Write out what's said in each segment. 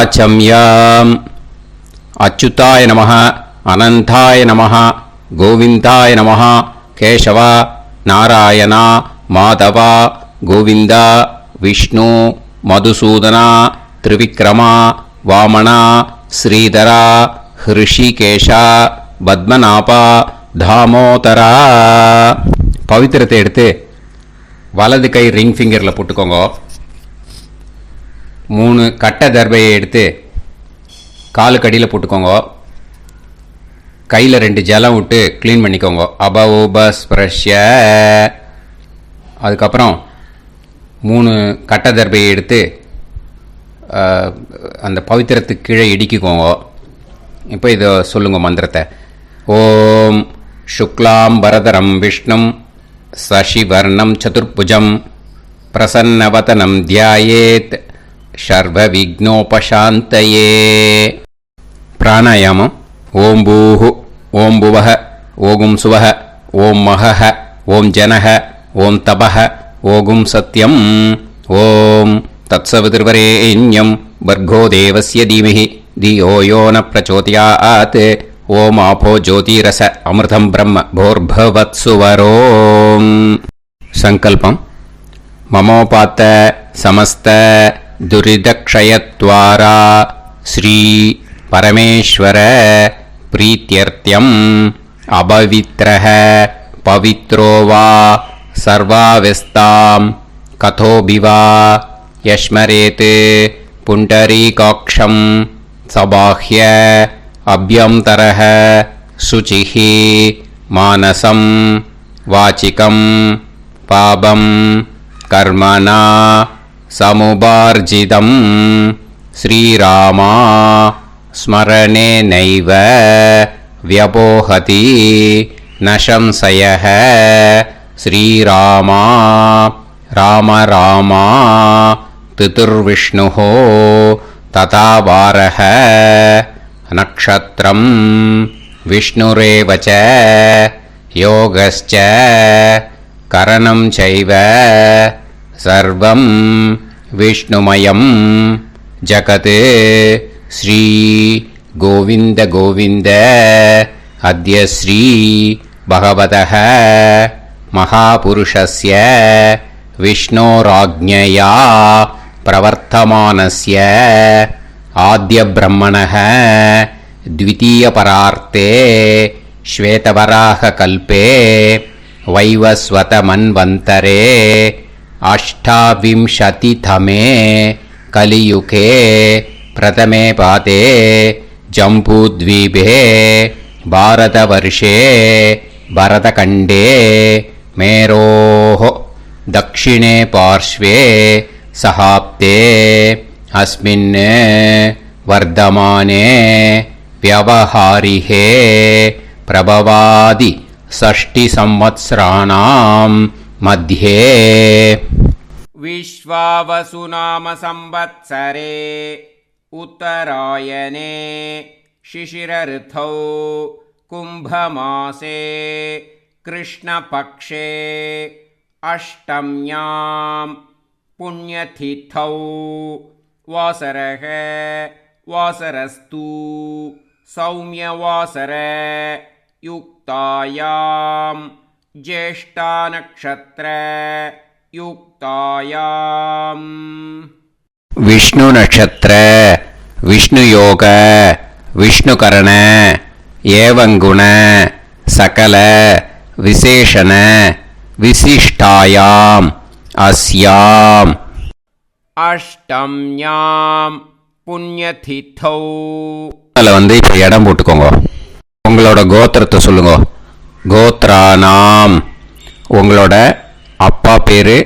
வாச்சம்யாம். அச்சுதாய நமः, அனந்தாய நமः, கோவிந்தாய நமः, கேசவா, நாராயணா, மாதவா, கோவிந்தா, விஷ்ணு, மதுசூதனா, திரிவிக்ரமா, வாமனா, ஸ்ரீதரா, ஹிருஷிகேஷா, பத்மநாபா, தாமோதரா. பவித்திரத்தை எடுத்து வலது கை ரிங் ஃபிங்கரில் போட்டுக்கோங்க. 3 கட்டை தர்பையை எடுத்து காலுக்கடியில் போட்டுக்கோங்க. கையில் 2 ஜலம் விட்டு க்ளீன் பண்ணிக்கோங்க. அபஓபஸ்பிரஷ்ய. அதுக்கப்புறம் 3 கட்டை தர்பையை எடுத்து அந்த பவித்திரத்துக்கு கீழே இடிக்கிக்கோங்க. இப்போ இதை சொல்லுங்க மந்திரத்தை. ஓம் சுக்லாம் வரதரம் விஷ்ணும் சசிவர்ணம் சதுர்புஜம் பிரசன்னவதனம் தியாயேத் சர்வ விக்னோபசாந்தயே. பிராணாயாமம். ஓம் பூஹு, ஓம் புவஹ, ஓகும் சுவஹ, ஓம் மஹஹ, ஓம் ஜனஹ, ஓம் தபஹ, ஓகும் சத்யம். ஓம் தத்சவிதுர்வரேண்யம் வர்கோ தேவஸ்ய தீமஹி தியோ யோ ந பிரச்சோதயாத். ஓம் ஆபோ ஜோதிரச அமிர்தம் பிரம்ம போர்பவத்சுவரோம். சங்கல்பம். மமோபாத்த சமஸ்த துரிதக்ஷயத்வாரா ஸ்ரீ பரமேஸ்வர பிரீத்யர்த்தியம் அபவித்ரஹ பவித்ரோ வா சர்வாவஸ்தாம் கதோபிவா யஸ்மரேத் புண்டரீகாக்ஷம் சபாஹ்ய அப்யந்தரஹ சுசிஹி மானசம் வாசிகம் பாபம் கர்மணா சமுபார்ஜிதம் ஸ்ரீராமா ஸ்மரணேனைவ வ்யபோஹதி நசம்சயः. ஸ்ரீராமா ராம ராமா திதுர்விஷ்ணுः ததா வாரஹ. நக்ஷத்ரம் விஷ்ணுரேவ ச யோகஸ்ச கரணம் சைவ சர்வம் விஷ்ணுமயம் ஜகத். ஸ்ரீ கோவிந்த கோவிந்த அத்ய ஸ்ரீ பகவதः மகாபுருஷஸ்ய விஷ்ணோராஜ்ஞயா பிரவர்த்தமானஸ்ய ஆத்ய பிரம்மணः த்விதீயபரார்த்தே ஸ்வேதவராக கல்பே வைவஸ்வத மன்வந்தரே அஷ்டாவிம்சதிதமே கலியுகே பிரதமே பாதே ஜம்பூத்வீபே பாரதவர்ஷே பரதகண்டே மேரோः தக்ஷிணே பார்ஷ்வே சஹாப்தே அஸ்மின் வர்தமானே व्यवहारिहे प्रभवादि षष्टि संवत्सराणां मध्ये. विश्वावसु नाम संवत्सरे उत्तरायणे शिशिर ऋतौ कुम्भमासे कृष्णपक्षे अष्टम्यां पुण्यतिथौ वासरः वासरस्तु सौम्यवासर युक्तायां ज्येष्ठानक्षत्र युक्तायां. विष्णु नक्षत्र विष्णु योग विष्णुकरण एवं गुण सकल विशेषण विशिष्टायां अस्याम. अष्टम्यां புண்ணியதிதௌ. அதில் இப்போ இடம் போட்டுக்கோங்க. உங்களோட கோத்திரத்தை சொல்லுங்க. கோத்ரானாம். உங்களோட அப்பா பேர்,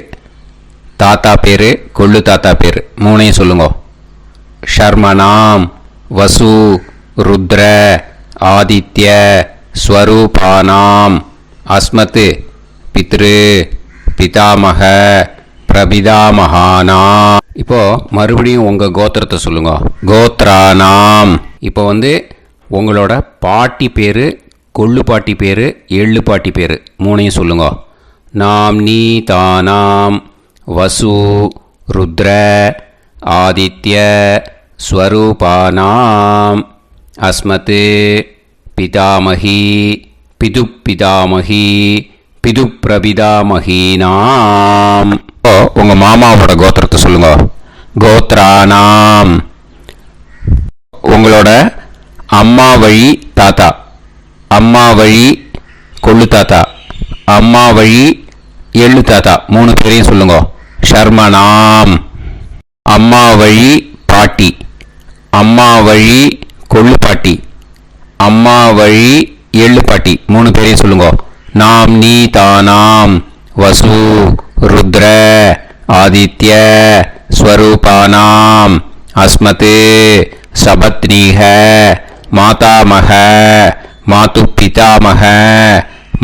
தாத்தா பேர், கொள்ளு தாத்தா பேர் 3ஐயும் சொல்லுங்க. ஷர்மனாம் வசு ருத்ர ஆதித்ய ஸ்வரூபானாம் அஸ்மத் பித்ரு பிதாமக பிரபிதாமகானா. இப்போ மறுபடியும் உங்கள் கோத்திரத்தை சொல்லுங்க. கோத்ரானாம். இப்போ உங்களோட பாட்டி பேர், கொள்ளு பாட்டி பேர், எள்ளு பாட்டி பேர் 3ஐயும் சொல்லுங்க. நாம் நீ தானாம் வசு ருத்ர ஆதித்ய ஸ்வரூபானாம் அஸ்மத் பிதாமகி பிதுப்பிதாமகி பிதுப்பிரபிதாமகீனாம். உங்கள் மாமாவோட கோத்திரத்தை சொல்லுங்க. கோத்ரானாம் உங்களோட அம்மா வழி தாத்தா, அம்மா வழி கொள்ளு தாத்தா, அம்மா வழி எள்ளு தாத்தா, 3 பேரையும் சொல்லுங்க. ஷர்மனாம் அம்மா வழி பாட்டி, அம்மா வழி கொள்ளு பாட்டி, அம்மா வழி எள்ளு பாட்டி, 3 பேரையும் சொல்லுங்க. நாம் நீ தானாம் வசு ருத்ர ஆதித்ய ஸ்வரூபானாம் அஸ்மத் சபத்னீஹ மாதாமக மாது பிதாமக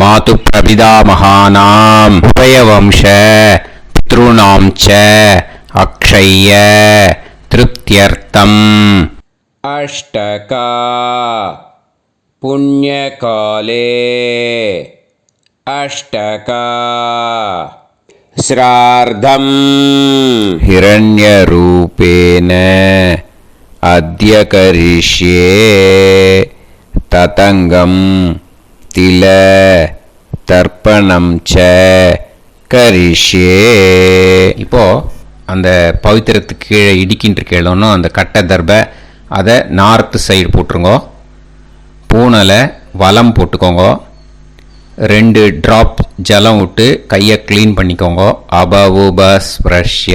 மாது பிரபிதாமகானாம் உபயவம்ச பித்ருணாம் ச அக்ஷய்ய திருப்தியர்த்தம். अष्टका पुण्यकाले अष्टका श्रार्धम् हिरण्यरूपेण अद्य करिष्ये ततङ्गं तिल தர்ப்பணம் ச கரிஷ்யே. இப்போ அந்த பவித்திரத்துக்கு கீழே இடிக்கின்ற கீழோன்னு அந்த கட்டை தர்பை அதை நார்த்து சைடு போட்டுருங்கோ. பூனலை வலம் போட்டுக்கோங்க. 2 ட்ராப் ஜலம் விட்டு கையை க்ளீன் பண்ணிக்கோங்க. அபவுபஸ்ப்ரஷ்ய.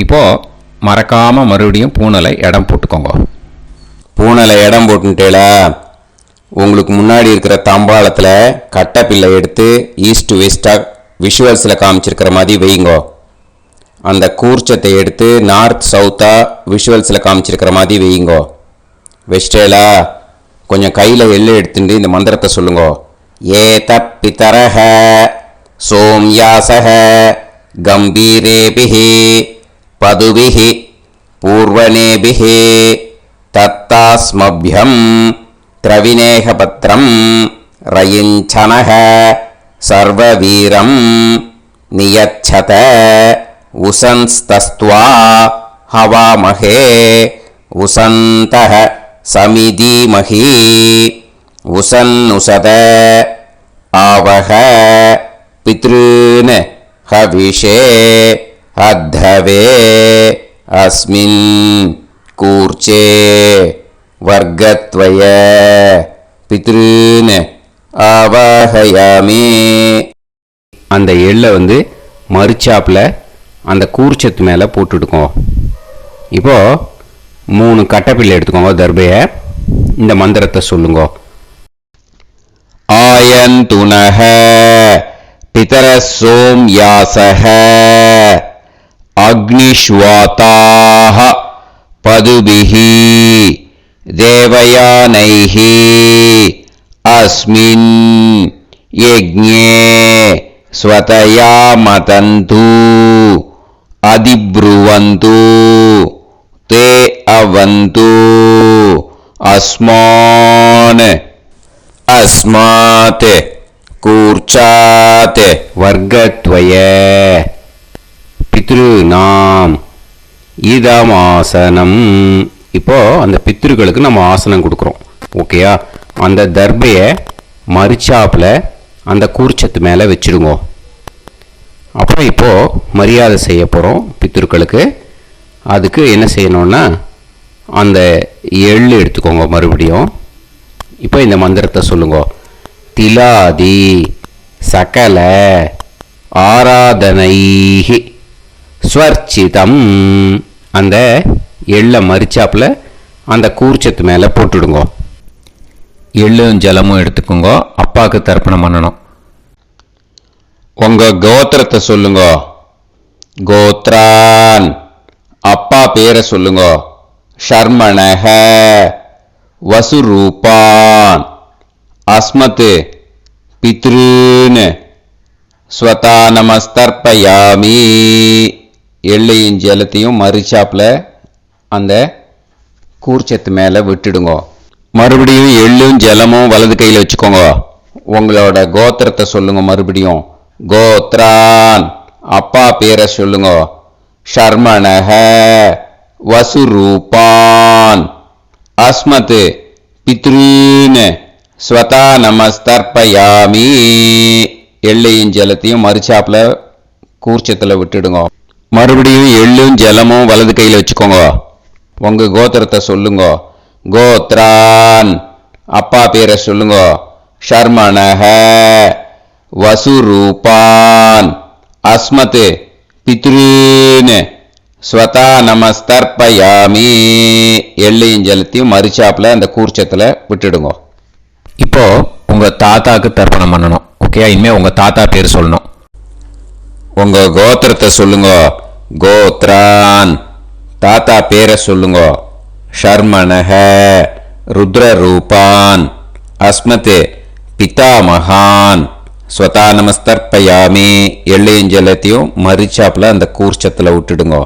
இப்போது மறக்காமல் மறுபடியும் பூனலை இடம் போட்டுக்கோங்க. பூனலை இடம் போட்டுட்டேல, உங்களுக்கு முன்னாடி இருக்கிற தாம்பாளத்தில் கட்டைப்பில்லை எடுத்து ஈஸ்ட் வெஸ்டாக விஷுவல்ஸில் காமிச்சிருக்கிற மாதிரி வைங்கோ. அந்த கூர்ச்சத்தை எடுத்து நார்த் சவுத்தாக விஷுவல்ஸில் காமிச்சிருக்கிற மாதிரி வைங்கோ. வெஸ்டேலா கொஞ்சம் கையில் எள்ளு எடுத்துட்டு இந்த மந்திரத்தை சொல்லுங்க. ஏத பிதரஹ சோம்யாசஹ கம்பீரேபிஹி பதுபிஹி பூர்வனேபிஹி தத்தாஸ்மப்யம் திரவிநேகபத்ரம் ரயிஞ்சனஹ சர்வவீரம் நியச்சத உசன்ஸ்தஸ்த்வா ஹவாமஹே உசந்தஹ சமிதீமஹி உசன்னுசத ஆவஹ பித்ருன் ஹவிஷே அத்தவே அஸ்மின் கூர்ச்சே வர்க்கத்வய பித்ருன் ஆவாஹயாமி. அந்த எள்ளை மறுச்சாப்பில் அந்த கூர்ச்சத்து மேலே போட்டுடுக்கோம். இப்போது 3 கட்டைப்பிள்ளை எடுத்துக்கோங்க. தர்பையை இந்த மந்திரத்தை சொல்லுங்க. ஆயந்துனஹ பிதர சோம்யாசஹ அக்னிஷ்வாதாஹ பதுபிஹி தேவயானைஹி அஸ்மின் யஜ்ஞே ஸ்வதயா மதந்து அதிப்ருவந்து தே அவது அஸ்மான் அஸ்மாத் கூர்ச்சாத் வர்க்கத்வய பித்ருநாம் இதமாசனம். இப்போது அந்த பித்ருக்களுக்கு நம்ம ஆசனம் கொடுக்குறோம். ஓகேயா? அந்த தர்பையை மறுச்சாப்பில் அந்த கூர்ச்சத்து மேலே வச்சுடுங்க. அப்புறம் இப்போது மரியாதை செய்ய போகிறோம் பித்ருக்களுக்கு. அதுக்கு என்ன செய்யணும்னா அந்த எள்ளு எடுத்துக்கோங்க. மறுபடியும் இப்போ இந்த மந்திரத்தை சொல்லுங்க. திலாதி சகல ஆராதனைஹி ஸ்வர்ச்சிதம். அந்த எள்ளை மரிச்சாப்பில் அந்த கூர்ச்சத்து மேலே போட்டுடுங்க. எள்ளும் ஜலமும் எடுத்துக்கோங்க. அப்பாவுக்கு தர்ப்பணம் பண்ணணும். உங்கள் கோத்திரத்தை சொல்லுங்க. கோத்ரான் அப்பா பேரை சொல்லுங்க. ஷர்மணஹ வசுரூபான் அஸ்மத் பித்ருன் ஸ்வதா நமஸ்தர்ப்பயாமி. எள்ளையும் ஜலத்தையும் மறுச்சாப்பில் அந்த கூர்ச்சத்து மேலே விட்டுடுங்க. மறுபடியும் எள்ளும் ஜலமும் வலது கையில் வச்சுக்கோங்க. உங்களோட கோத்திரத்தை சொல்லுங்க. மறுபடியும் கோத்ரான் அப்பா பேரை சொல்லுங்க. ஷர்மணஹ வசுரூபான் அஸ்மத் பித்ரீன் ஸ்வதா நமஸ்தர்ப்பயாமி. எள்ளையும் ஜலத்தையும் மறுச்சாப்பில் கூர்ச்சத்தில் விட்டுடுங்க. மறுபடியும் எள்ளும் ஜலமும் வலது கையில் வச்சுக்கோங்க. உங்கள் கோத்திரத்தை சொல்லுங்க. கோத்ரான் அப்பா பேரை சொல்லுங்க. ஷர்மணஹ வசுரூபான் அஸ்மத் பித்ரீன் ஸ்வதா நமஸ்தர்ப்பயாமி. எள்ளையும் ஜலத்தையும் மறுச்சாப்பில் அந்த கூர்ச்சத்தில் விட்டுடுங்க. இப்போ உங்கள் தாத்தாக்கு தர்ப்பணம் பண்ணணும். ஓகே, இனிமேல் உங்கள் தாத்தா பேர் சொல்லணும். உங்கள் கோத்திரத்தை சொல்லுங்க. கோத்ரான் தாத்தா பேரை சொல்லுங்க. ஷர்மணஹ ருத்ரரூபான் அஸ்மத் பிதாமகான் ஸ்வதா நமஸ்தர்ப்பயாமி. எள்ளையும் ஜலத்தையும் மறுச்சாப்பில் அந்த கூர்ச்சத்தில் விட்டுடுங்க.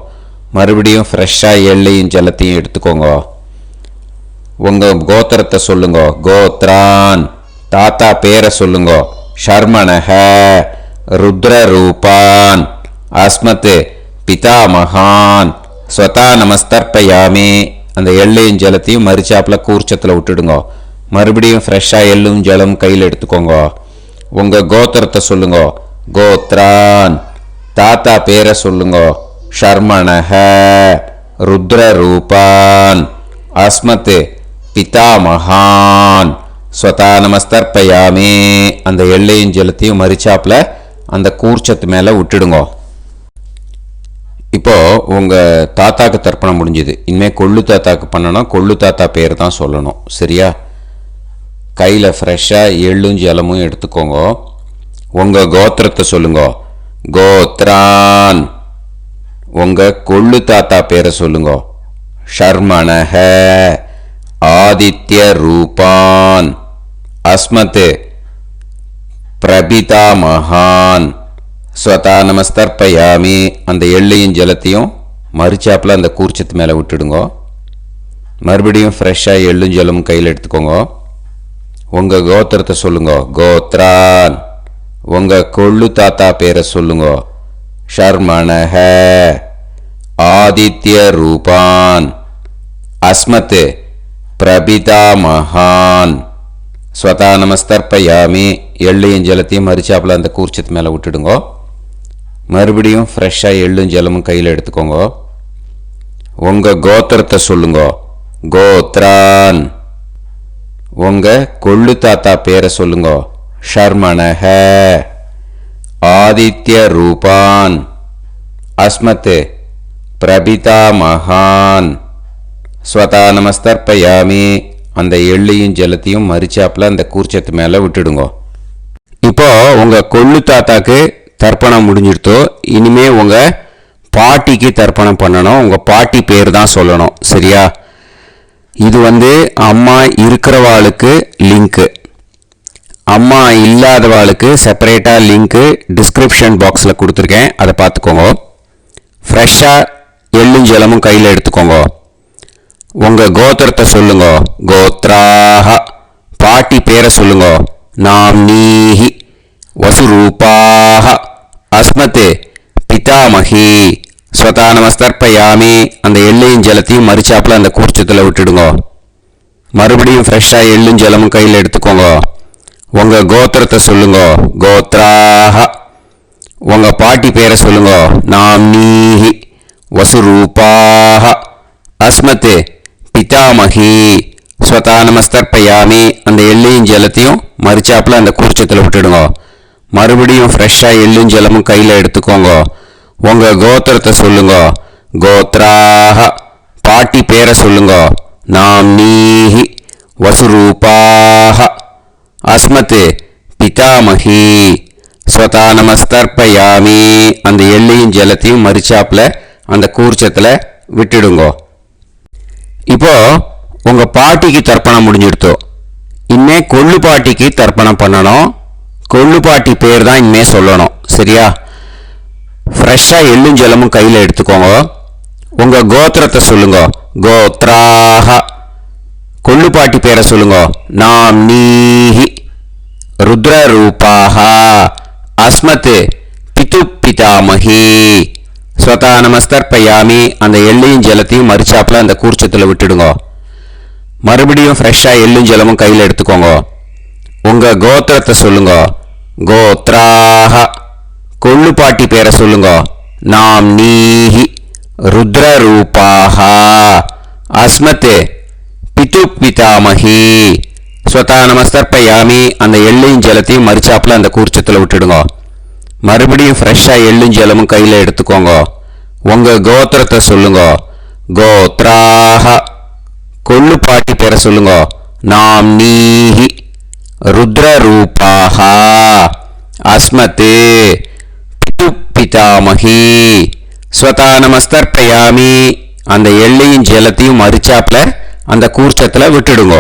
மறுபடியும் ஃப்ரெஷ்ஷாக எள்ளையும் ஜலத்தையும் எடுத்துக்கோங்க. உங்கள் கோத்திரத்தை சொல்லுங்க. கோத்ரான் தாத்தா பேரை சொல்லுங்க. ஷர்மணஹ ருத்ரரூபான் அஸ்மத் பிதாமகான் ஸ்வதா நமஸ்தர்ப்பயாமி. அந்த எள்ளையும் ஜலத்தையும் மறுச்சாப்பில் கூர்ச்சத்தில் விட்டுடுங்க. மறுபடியும் ஃப்ரெஷ்ஷாக எள்ளும் ஜலம் கையில் எடுத்துக்கோங்க. உங்கள் கோத்திரத்தை சொல்லுங்க. கோத்ரான் தாத்தா பேரை சொல்லுங்க. ஷர்மணஹ ருத்ரரூபான் அஸ்மத் பிதாமகான் ஸ்வதா நமஸ்தர்ப்பயாமி. அந்த எள்ளையும் ஜலத்தையும் மறுச்சாப்பில் அந்த கூர்ச்சத்து மேலே விட்டுடுங்க. இப்போது உங்கள் தாத்தாக்கு தர்ப்பணம் முடிஞ்சுது. இனிமேல் கொள்ளு தாத்தாக்கு பண்ணணும். கொள்ளு தாத்தா பேர் தான் சொல்லணும். சரியா? கையில் ஃப்ரெஷ்ஷாக எள்ளும் ஜலமும் எடுத்துக்கோங்க. உங்கள் கோத்திரத்தை சொல்லுங்க. கோத்ரான் உங்கள் கொள்ளு தாத்தா பேரை சொல்லுங்க. ஷர்மணஹ ஆதித்ய ரூபான் அஸ்மத் பிரபிதாமகான் ஸ்வதா நமஸ்தர்ப்பயாமி. அந்த எள்ளையும் ஜலத்தையும் மறுச்சாப்பில் அந்த கூர்ச்சத்து மேலே விட்டுடுங்க. மறுபடியும் ஃப்ரெஷ்ஷாக எள்ளும் ஜலமும் கையில் எடுத்துக்கோங்க. உங்கள் கோத்திரத்தை சொல்லுங்க. கோத்ரான் உங்கள் கொள்ளு தாத்தா பேரை சொல்லுங்க. ஷர்மணஹ ஆதித்ய ரூபான் அஸ்மத் பிரபிதாமகான் ஸ்வதா நமஸ்தர்ப்பயாமி. எள்ளையும் ஜலத்தையும் மறுச்சாப்பில் அந்த கூர்ச்சத்து மேலே விட்டுடுங்க. மறுபடியும் ஃப்ரெஷ்ஷாக எள்ளும் ஜலமும் கையில் எடுத்துக்கோங்க. உங்கள் கோத்திரத்தை சொல்லுங்க. கோத்ரான் உங்கள் கொள்ளு தாத்தா பேரை சொல்லுங்க. ஷர்மணஹ ஆதித்ய ரூபான் அஸ்மத் பிரபிதாமகான் ஸ்வதா நமஸ்தர்ப்பயாமி. அந்த எள்ளையும் ஜலத்தையும் மறுச்சாப்பில் அந்த கூர்ச்சத்து மேலே விட்டுடுங்க. இப்போ உங்கள் கொள்ளு தாத்தாக்கு தர்ப்பணம் முடிஞ்சிடுத்தோ. இனிமே உங்கள் பாட்டிக்கு தர்ப்பணம் பண்ணணும். உங்கள் பாட்டி பேர் தான் சொல்லணும். சரியா? இது அம்மா இருக்கிறவாளுக்கு லிங்க்கு, அம்மா இல்லாதவாளுக்கு செப்பரேட்டாக லிங்க்கு டிஸ்கிரிப்ஷன் பாக்ஸில் கொடுத்துருக்கேன். அதை பார்த்துக்கோங்க. ஃப்ரெஷ்ஷாக எள்ளும் ஜலமும் கையில் எடுத்துக்கோங்க. உங்கள் கோத்திரத்தை சொல்லுங்க. கோத்ராஹ பாட்டி பேரை சொல்லுங்க. நாம்னீஹி வசுரூபாஹ அஸ்மத் பிதாமகி ஸ்வதா நமஸ்தர்ப்பயாமி. அந்த எள்ளையும் ஜலத்தையும் மறுச்சாப்பில் அந்த கூர்ச்சத்தில் விட்டுடுங்க. மறுபடியும் ஃப்ரெஷ்ஷாக எள்ளும் ஜலமும் கையில் எடுத்துக்கோங்க. உங்கள் கோத்திரத்தை சொல்லுங்க. கோத்ராஹ உங்கள் பாட்டி பேரை சொல்லுங்க. நாம்னீஹி வசுரூபாஹ அஸ்மத் பிதாமகி ஸ்வதா நமஸ்தர்ப்பயாமி. அந்த எள்ளையும் ஜலத்தையும் மறுச்சாப்பில் அந்த கூர்ச்சத்தில் விட்டுடுங்க. மறுபடியும் ஃப்ரெஷ்ஷாக எள்ளும் ஜலமும் கையில் எடுத்துக்கோங்க. உங்கள் கோத்திரத்தை சொல்லுங்க. கோத்ராஹ பாட்டி பேரை சொல்லுங்க. நாம்னீஹி வசுரூபாஹ அஸ்மத் பிதாமகி ஸ்வதா நமஸ்தர்ப்பயாமி. அந்த எள்ளையும் ஜலத்தையும் மறுச்சாப்பில் அந்த கூர்ச்சத்தில் விட்டுடுங்க. இப்போ உங்கள் பாட்டிக்கு தர்ப்பணம் முடிஞ்சிடுத்தோ. இனிமே கொள்ளு பாட்டிக்கு தர்ப்பணம் பண்ணணும். கொள்ளு பாட்டி பேர் தான் இனிமே சொல்லணும். சரியா? ஃப்ரெஷ்ஷாக எள்ளும் ஜலமும் கையில் எடுத்துக்கோங்க. உங்கள் கோத்திரத்தை சொல்லுங்க. கோத்ராஹ கொள்ளு பாட்டி பேரை சொல்லுங்க. நாம்னீஹி ருத்ரரூபாஹ அஸ்மத் பிது பிதாமகி ஸ்வதானமஸ்தர்ப்பயாமி அந்த எள்ளையும் ஜலத்தையும் மறிச்சாப்புல அந்த கூர்ச்சத்தில் விட்டுடுங்க. மறுபடியும் ஃப்ரெஷ்ஷாக எள்ளும் ஜலமும் கையில் எடுத்துக்கோங்க. உங்கள் கோத்திரத்தை சொல்லுங்க. கோத்ராஹ கொள்ளுப்பாட்டி பேரை சொல்லுங்க. நாம் நீஹி ருத்ரரூபாஹ அஸ்மத் பிது பிதாமஹி. ஸ்வதானமஸ்தர்ப்பயாமி அந்த எள்ளையும் ஜலத்தையும் மறிச்சாப்புல அந்த கூர்ச்சத்தில் விட்டுடுங்க. மறுபடியும் ஃப்ரெஷ்ஷாக எள்ளும் ஜலமும் கையில் எடுத்துக்கோங்க. உங்கள் கோத்திரத்தை சொல்லுங்க. கோத்ராஹ கொள்ளுப்பாட்டி பேரை சொல்லுங்க. நாம் நீஹி ருத்ரரூபாஹ அஸ்மத் பிது பிதாமஹி. ஸ்வதானமஸ்தர்ப்பயாமி அந்த எள்ளையும் ஜலத்தையும் மறிச்சாப்புல அந்த கூர்ச்சத்தில் விட்டுடுங்க.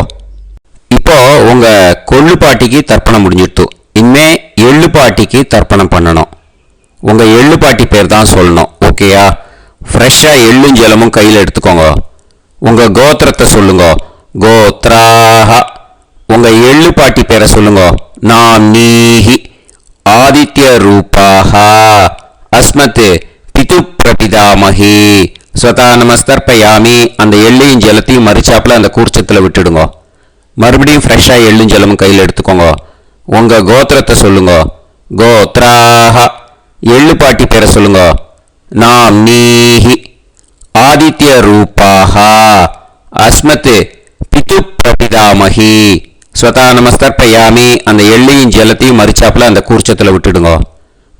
இப்போ உங்க கொள்ளுப்பாட்டிக்கு தர்ப்பணம் முடிஞ்சிடுத்து. இனிமே எள்ளுப்பாட்டிக்கு தர்ப்பணம் பண்ணணும். உங்க எள்ளுப்பாட்டி பேர் தான் சொல்லணும். ஓகேயா? ஃப்ரெஷ்ஷாக எள்ளும் ஜலமும் கையில் எடுத்துக்கோங்க. உங்க கோத்திரத்தை சொல்லுங்க. கோத்ராஹ உங்க எள்ளுப்பாட்டி பேரை சொல்லுங்க. நாம் நீஹி ஆதித்ய ரூபாஹ அஸ்மத் பிது பிரபிதாமஹி. ஸ்வதானமஸ்தர்ப்பயாமி அந்த எள்ளையும் ஜலத்தையும் மறிச்சாப்புல அந்த கூர்ச்சத்தில் விட்டுடுங்க. மறுபடியும் ஃப்ரெஷ்ஷாக எள்ளும் ஜலமும் கையில் எடுத்துக்கோங்க. உங்கள் கோத்திரத்தை சொல்லுங்க. கோத்ராஹ எள்ளுப்பாட்டி பேரை சொல்லுங்க. நாம் நீஹி ஆதித்ய ரூபாஹ அஸ்மத் பிது பிரபிதாமஹி. ஸ்வதானமஸ்தர்ப்பயாமி அந்த எள்ளையும் ஜலத்தையும் மறிச்சாப்புல அந்த கூர்ச்சத்தில் விட்டுடுங்க.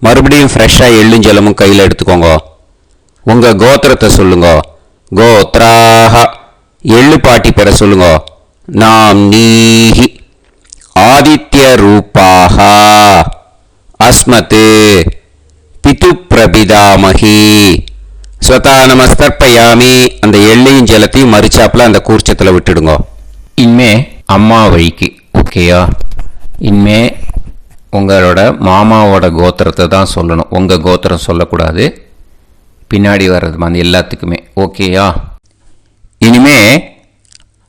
மறுபடியும் ஃப்ரெஷ்ஷாக எள்ளும் ஜலமும் கையில் எடுத்துக்கோங்க. உங்கள் கோத்திரத்தை சொல்லுங்க. கோத்ராஹ எள்ளுப்பாட்டி பேரை சொல்லுங்க. நாம் நீஹி ஆதித்ய ரூபாஹ அஸ்மத் பிது பிரபிதாமஹி. ஸ்வதானமஸ்தர்ப்பயாமி அந்த எள்ளையும் ஜலத்தையும் மறிச்சாப்புல அந்த கூர்ச்சத்தில் விட்டுடுங்க. இனிமே அம்மா வழிக்கு. ஓகேயா? இனிமே உங்களோட மாமாவோட கோத்திரத்தை தான் சொல்லணும். உங்கள் கோத்திரம் சொல்லக்கூடாது. பின்னாடி வர்றது மாதிரி எல்லாத்துக்குமே. ஓகேயா? இனிமே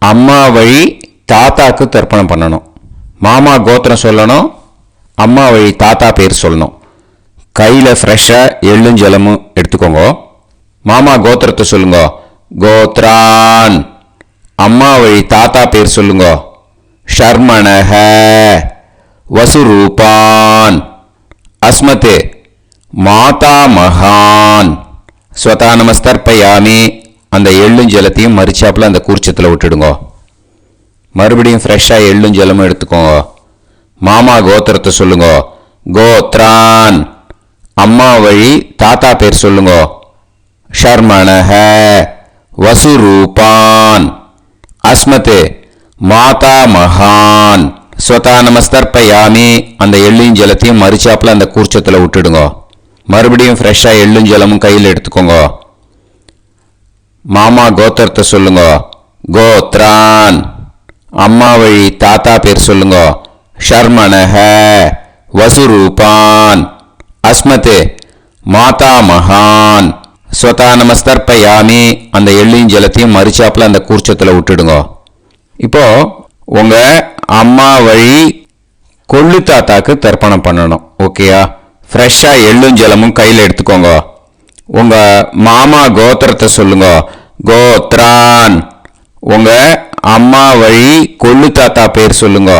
அம்மா வழி தாத்தாக்கு தர்ப்பணம் பண்ணணும். மாமா கோத்திரம் சொல்லணும். அம்மா வழி தாத்தா பேர் சொல்லணும். கையில் ஃப்ரெஷ்ஷாக எள்ளும் ஜலமும் எடுத்துக்கோங்க. மாமா கோத்திரத்தை சொல்லுங்க. கோத்ரான் அம்மா வழி தாத்தா பேர் சொல்லுங்க. ஷர்மணஹ வசுரூபான் அஸ்மத் மாதா மகான். ஸ்வதானமஸ்தர்ப்பயாமி அந்த எள்ளும் ஜலத்தையும் மறிச்சாப்புல அந்த கூர்ச்சத்தில் விட்டுடுங்க. மறுபடியும் ஃப்ரெஷ்ஷாக எள்ளும் ஜலமும் எடுத்துக்கோங்க. மாமா கோத்திரத்தை சொல்லுங்க. கோத்ரான் அம்மா வழி தாத்தா பேர் சொல்லுங்க. ஷர்மணஹ வசுரூபான் அஸ்மத் மாதா மகான். ஸ்வதானமஸ்தர்ப்பயாமி அந்த எள்ளும் ஜலத்தையும் மறிச்சாப்புல அந்த கூர்ச்சத்தில் விட்டுடுங்க. மறுபடியும் ஃப்ரெஷ்ஷாக எள்ளும் ஜலமும் கையில் எடுத்துக்கோங்க. மாமா கோத்திரத்தை சொல்லுங்க. கோத்ரான் அம்மா வழி தாத்தா பேர் சொல்லுங்க. ஷர்மணஹ வசுரூபான் அஸ்மத் மாதா மகான். ஸ்வதானமஸ்தர்ப்பயாமி அந்த எள்ளையும் ஜலத்தையும் மறிச்சாப்புல அந்த கூர்ச்சத்தில் விட்டுடுங்க. இப்போ உங்க அம்மா வழி கொள்ளு தாத்தாக்கு தர்ப்பணம் பண்ணணும். ஓகேயா? ஃப்ரெஷ்ஷாக எள்ளும் ஜலமும் கையில் எடுத்துக்கோங்க. உங்க மாமா கோத்திரத்தை சொல்லுங்க. கோத்ரான் உங்க அம்மா வழி கொள்ளு தாத்தா பேர் சொல்லுங்க.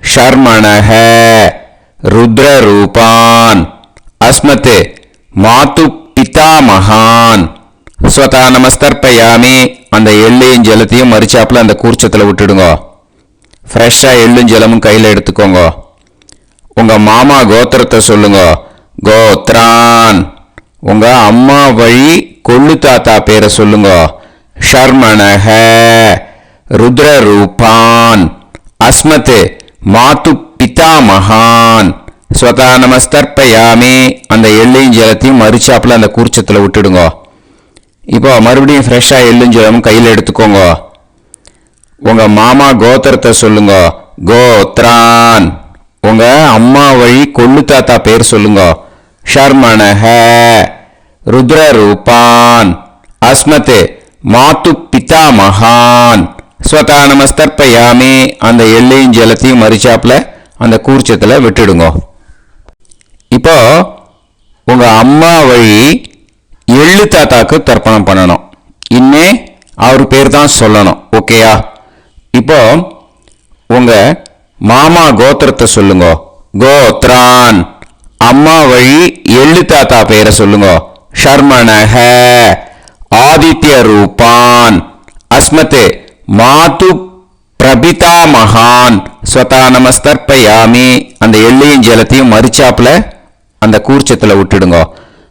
ஷர்மணஹ ருத்ரரூபான் அஸ்மத் மாது பிதா மகான். ஸ்வதானமஸ்தர்ப்பயாமி அந்த எள்ளையும் ஜலத்தையும் மறிச்சாப்புல அந்த கூர்ச்சத்தில் விட்டுடுங்க. ஃப்ரெஷ்ஷாக எள்ளும் ஜலமும் கையில் எடுத்துக்கோங்க. உங்க மாமா கோத்திரத்தை சொல்லுங்க. கோத்ரான் உங்க அம்மா வழி கொள்ளு தாத்தா பேரை சொல்லுங்க. ஷர்மணஹ ருத்ரரூபான் அஸ்மத் மாது பிதா மகான். ஸ்வதானமஸ்தர்ப்பயாமி அந்த எள்ளையும் ஜலத்தையும் மறிச்சாப்புல அந்த கூர்ச்சத்தில் விட்டுடுங்க. இப்போ மறுபடியும் ஃப்ரெஷ்ஷாக எள்ளும் ஜலமும் கையில் எடுத்துக்கோங்க. உங்க மாமா கோத்திரத்தை சொல்லுங்க. கோத்ரான் உங்க அம்மா வழி கொள்ளு தாத்தா பேர் சொல்லுங்க. ஷர்மணஹ ருத்ரரூபான் அஸ்மத் மாது பிதா மகான். ஸ்வதானமஸ்தர்ப்பயாமி அந்த எள்ளையும் ஜலத்தையும் மறிச்சாப்புல அந்த கூர்ச்சத்தில் விட்டுடுங்க. இப்போ உங்க அம்மா வழி எள்ளு தாத்தாக்கு தர்ப்பணம் பண்ணணும். இனிமே அவர் பேர் தான் சொல்லணும். ஓகேயா? இப்போ உங்க மாமா கோத்திரத்தை சொல்லுங்க. கோத்ரான். அம்மா வழி எள்ளு தாத்தா பேரை சொல்லுங்க. ஷர்மணஹ. ஆதித்ய ரூபான். அஸ்மதே மாது பிரபிதா மகான். ஸ்வதா நமஸ்தர்ப்பயாமி. அந்த எள்ளையும் ஜலத்தையும் மறிச்சாப்புல அந்த கூர்ச்சத்தில் விட்டுடுங்க.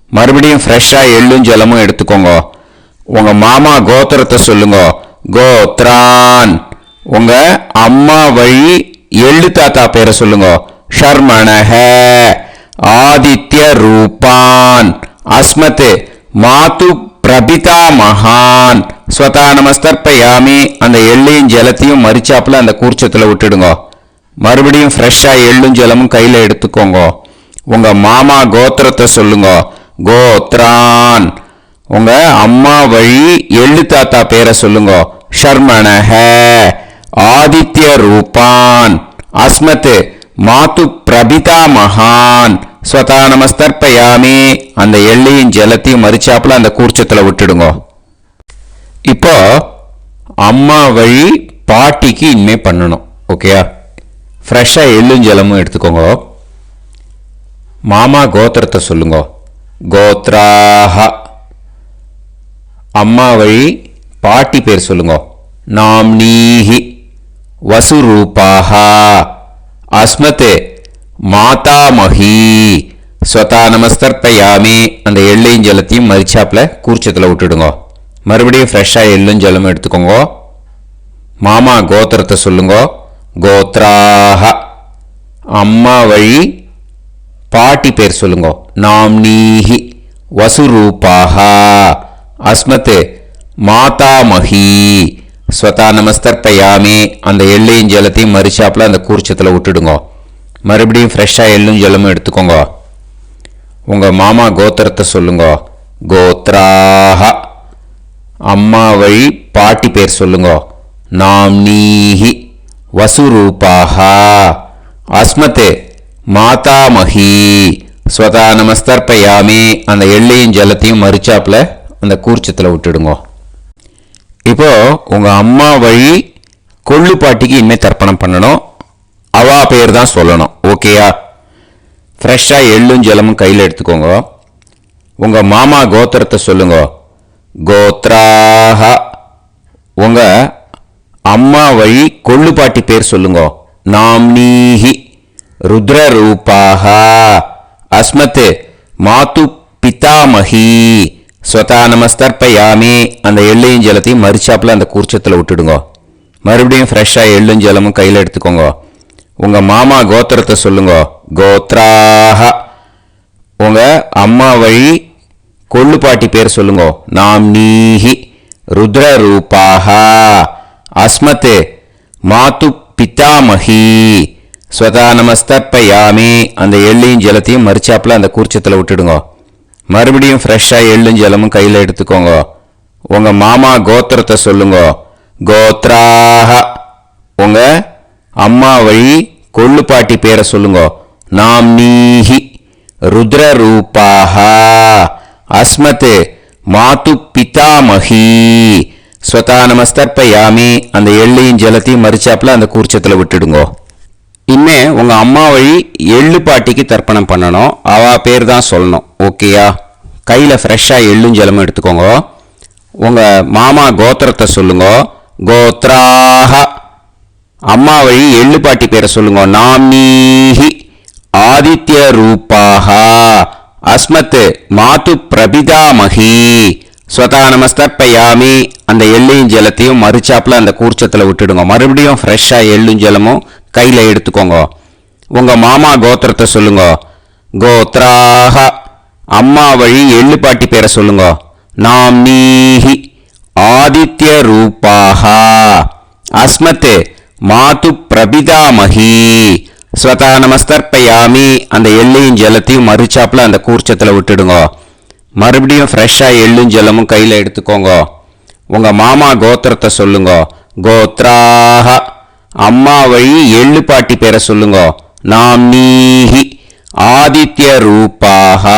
மறுபடியும் ஃப்ரெஷ்ஷாக எள்ளும் ஜலமும் எடுத்துக்கோங்க. உங்க மாமா கோத்திரத்தை சொல்லுங்க. கோத்ரான். உங்க அம்மா வழி எள்ளு தாத்தா பேரை சொல்லுங்க. ஷர்மணஹ. ஆதித்ய ரூபான். அஸ்மத் மாது பிரபிதா மகான். ஸ்வதா நமஸ்தர்ப்பயாமி. அந்த எள்ளையும் ஜலத்தையும் மறிச்சாப்புல அந்த கூர்ச்சத்தில் விட்டுடுங்க. மறுபடியும் ஃப்ரெஷ்ஷாக எள்ளும் ஜலமும் கையில் எடுத்துக்கோங்க. உங்க மாமா கோத்திரத்தை சொல்லுங்க. கோத்ரான். உங்க அம்மா வழி எள்ளு தாத்தா பேரை சொல்லுங்க. ஷர்மணஹ. ஆதித்ய ரூபான். அஸ்மத் மாது பிரபிதா மகான். ஸ்வதா நமஸ்தர்ப்பயாமி. அந்த எள்ளையும் ஜலத்தையும் மறிச்சாப்புல அந்த கூர்ச்சத்தில் விட்டுடுங்க. இப்போ அம்மா வழி பாட்டிக்கு இனிமே பண்ணணும். ஓகேயா? ஃப்ரெஷ்ஷாக எள்ளும் ஜலமும் எடுத்துக்கோங்க. மாமா கோத்திரத்தை சொல்லுங்க. கோத்ராஹ. அம்மா வழி பாட்டி பேர் சொல்லுங்க. நாம்னீஹி. வசுரூபாஹ. அஸ்மத் மாதாமஹி. ஸ்வதா நமஸ்தர்ப்பயாமி. அந்த எள்ளையும் ஜலத்தையும் மறிச்சாப்புல கூர்ச்சத்தில் விட்டுடுங்க. மறுபடியும் ஃப்ரெஷ்ஷாக எள்ளும் ஜலமும் எடுத்துக்கோங்க. மாமா கோத்திரத்தை சொல்லுங்க. கோத்ராஹ. அம்மா வழி பாட்டி பேர் சொல்லுங்க. நாம்னீஹி. வசுரூபாஹ. அஸ்மத் மாதாமஹி. ஸ்வதா நமஸ்தர்ப்பயாமி. அந்த எள்ளையும் ஜலத்தையும் மறிச்சாப்புல அந்த கூர்ச்சத்தில் விட்டுடுங்க. மறுபடியும் ஃப்ரெஷ்ஷாக எள்ளும் ஜலமும் எடுத்துக்கோங்க. உங்க மாமா கோத்திரத்தை சொல்லுங்க. கோத்ராஹ. அம்மா வழி பாட்டி பேர் சொல்லுங்க. நாம்னீஹி. வசுரூபாஹ. அஸ்மத் மாதாமஹி. ஸ்வதா நமஸ்தர்ப்பயாமி. அந்த எள்ளையும் ஜலத்தையும் மறிச்சாப்புல அந்த கூர்ச்சத்தில் விட்டுடுங்க. இப்போ உங்க அம்மா வழி கொள்ளு பாட்டிக்கு இனிமேல் தர்ப்பணம் பண்ணணும். அவா பேர் தான் சொல்லணும். ஓகேயா? ஃப்ரெஷ்ஷாக எள்ளும் ஜலமும் கையில் எடுத்துக்கோங்க. உங்க மாமா கோத்திரத்தை சொல்லுங்க. கோத்ராஹ. உங்க அம்மா வழி கொள்ளு பாட்டி பேர் சொல்லுங்க. நாம்னீஹி. ருத்ரரூபாஹ. அஸ்மத் மாது பிதாமஹி. ஸ்வதா நமஸ்தர்ப்பயாமி. அந்த எள்ளையும் ஜலத்தையும் மறிச்சாப்புல அந்த கூர்ச்சத்தில் விட்டுடுங்க. மறுபடியும் ஃப்ரெஷ்ஷாக எள்ளும் ஜலமும் கையில் எடுத்துக்கோங்க. உங்க மாமா கோத்திரத்தை சொல்லுங்க. கோத்ராஹ. உங்க அம்மா வழி கொள்ளு பாட்டி பேர் சொல்லுங்க. நாம்னீஹி. ருத்ரரூபாஹ. அஸ்மத் மாது பிதாமஹி. ஸ்வதா நமஸ்தர்ப்பயாமி. அந்த எள்ளையும் ஜலத்தையும் மறிச்சாப்புல அந்த கூர்ச்சத்தில் விட்டுடுங்க. மறுபடியும் ஃப்ரெஷ்ஷாக எள்ளும் ஜலமும் கையில் எடுத்துக்கோங்க. உங்க மாமா கோத்திரத்தை சொல்லுங்க. கோத்ராஹ. உங்க அம்மா வழி கொள்ளு பாட்டி பேரை சொல்லுங்க. நாம்னீஹி. ருத்ரரூபாஹ. அஸ்மத் மாது பிதாமஹி. ஸ்வதா நமஸ்தர்ப்பயாமி. அந்த எள்ளையும் ஜலத்தையும் மறிச்சாப்புல அந்த கூர்ச்சத்தில் விட்டுடுங்க. இனிமே உங்க அம்மா வழி எள்ளு பாட்டிக்கு தர்ப்பணம் பண்ணணும். அவ பேர் தான் சொல்லணும். ஓகேயா? கையில் ஃப்ரெஷ்ஷாக எள்ளும் ஜலமும் எடுத்துக்கோங்க. உங்க மாமா கோத்திரத்தை சொல்லுங்க. கோத்ராஹ. அம்மா வழி எள்ளு பாட்டி பேரை சொல்லுங்க. நாம்னீஹி. ஆதித்ய ரூபாஹ. அஸ்மத் மாது பிரபிதாமஹி. ஸ்வதா நமஸ்தர்ப்பயாமி. அந்த எள்ளையும் ஜலத்தையும் மறிச்சாப்புல அந்த கூர்ச்சத்தில் விட்டுடுங்க. மறுபடியும் ஃப்ரெஷ்ஷாக எள்ளும் ஜலமும் கையில் எடுத்துக்கோங்க. உங்க மாமா கோத்திரத்தை சொல்லுங்க. கோத்ராஹ. அம்மா வழி எள்ளு பாட்டி பேரை சொல்லுங்க. நாம்னீஹி. ஆதித்ய ரூபாஹ. அஸ்மத் மாது பிரபிதாமஹி. ஸ்வதா நமஸ்தர்ப்பயாமி. அந்த எள்ளையும் ஜலத்தையும் மறிச்சாப்புல அந்த கூர்ச்சத்தில் விட்டுடுங்க. மறுபடியும் ஃப்ரெஷ்ஷாக எள்ளும் ஜலமும் கையில் எடுத்துக்கோங்க. உங்க மாமா கோத்திரத்தை சொல்லுங்க. கோத்ராஹ. அம்மா வழி எள்ளு பாட்டி பேரை சொல்லுங்க. நாம்னீஹி. ஆதித்ய ரூபாஹ.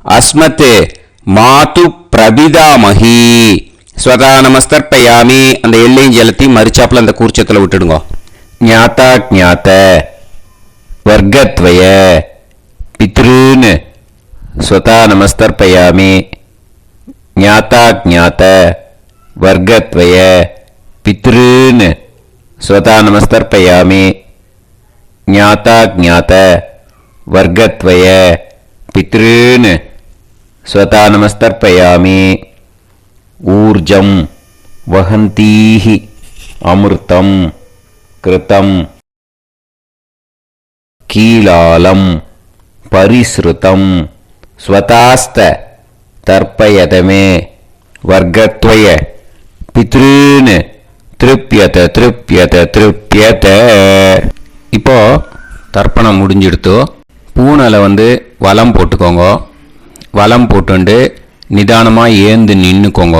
அஸ்மத் மாது பிரபிதாமகி ஸ்வதா நமஸ்தர்ப்பயாமி. அந்த எல்லையும் ஜலத்தையும் மறிச்சாப்புல அந்த கூர்ச்சத்தில் விட்டுடுங்க. ஞாத்தா ஜாத்த வர்க்கத்வய பித்ருன்னு ஸ்வதா நமஸ்தர்ப்பயாமி. ஞாத்தா ஜாத்த வர்க்கத்வய பித்ருன்னு ஸ்வதா நமஸ்தர்ப்பயாமி. ஞாத்தா ஜாத்த வர்க்கத்வய பித்ருன்னு ஸ்வதா நமஸ்தர்ப்பயாமி. ஊர்ஜம் வஹந்தீஹி அமிர்தம் கிருதம் கீலாலம் பரிஸ்ருதம் ஸ்வதாஸ்த தர்ப்பயதமே வர்க்கத்வய பித்ருன்னு திருப்யத திருப்யத திருப்யத. இப்போ தர்ப்பணம் முடிஞ்சிடுத்தோ. பூனலை வலம் போட்டுக்கோங்க. வலம் போட்டுண்டு நிதானமாக ஏந்து நின்றுக்கோங்க.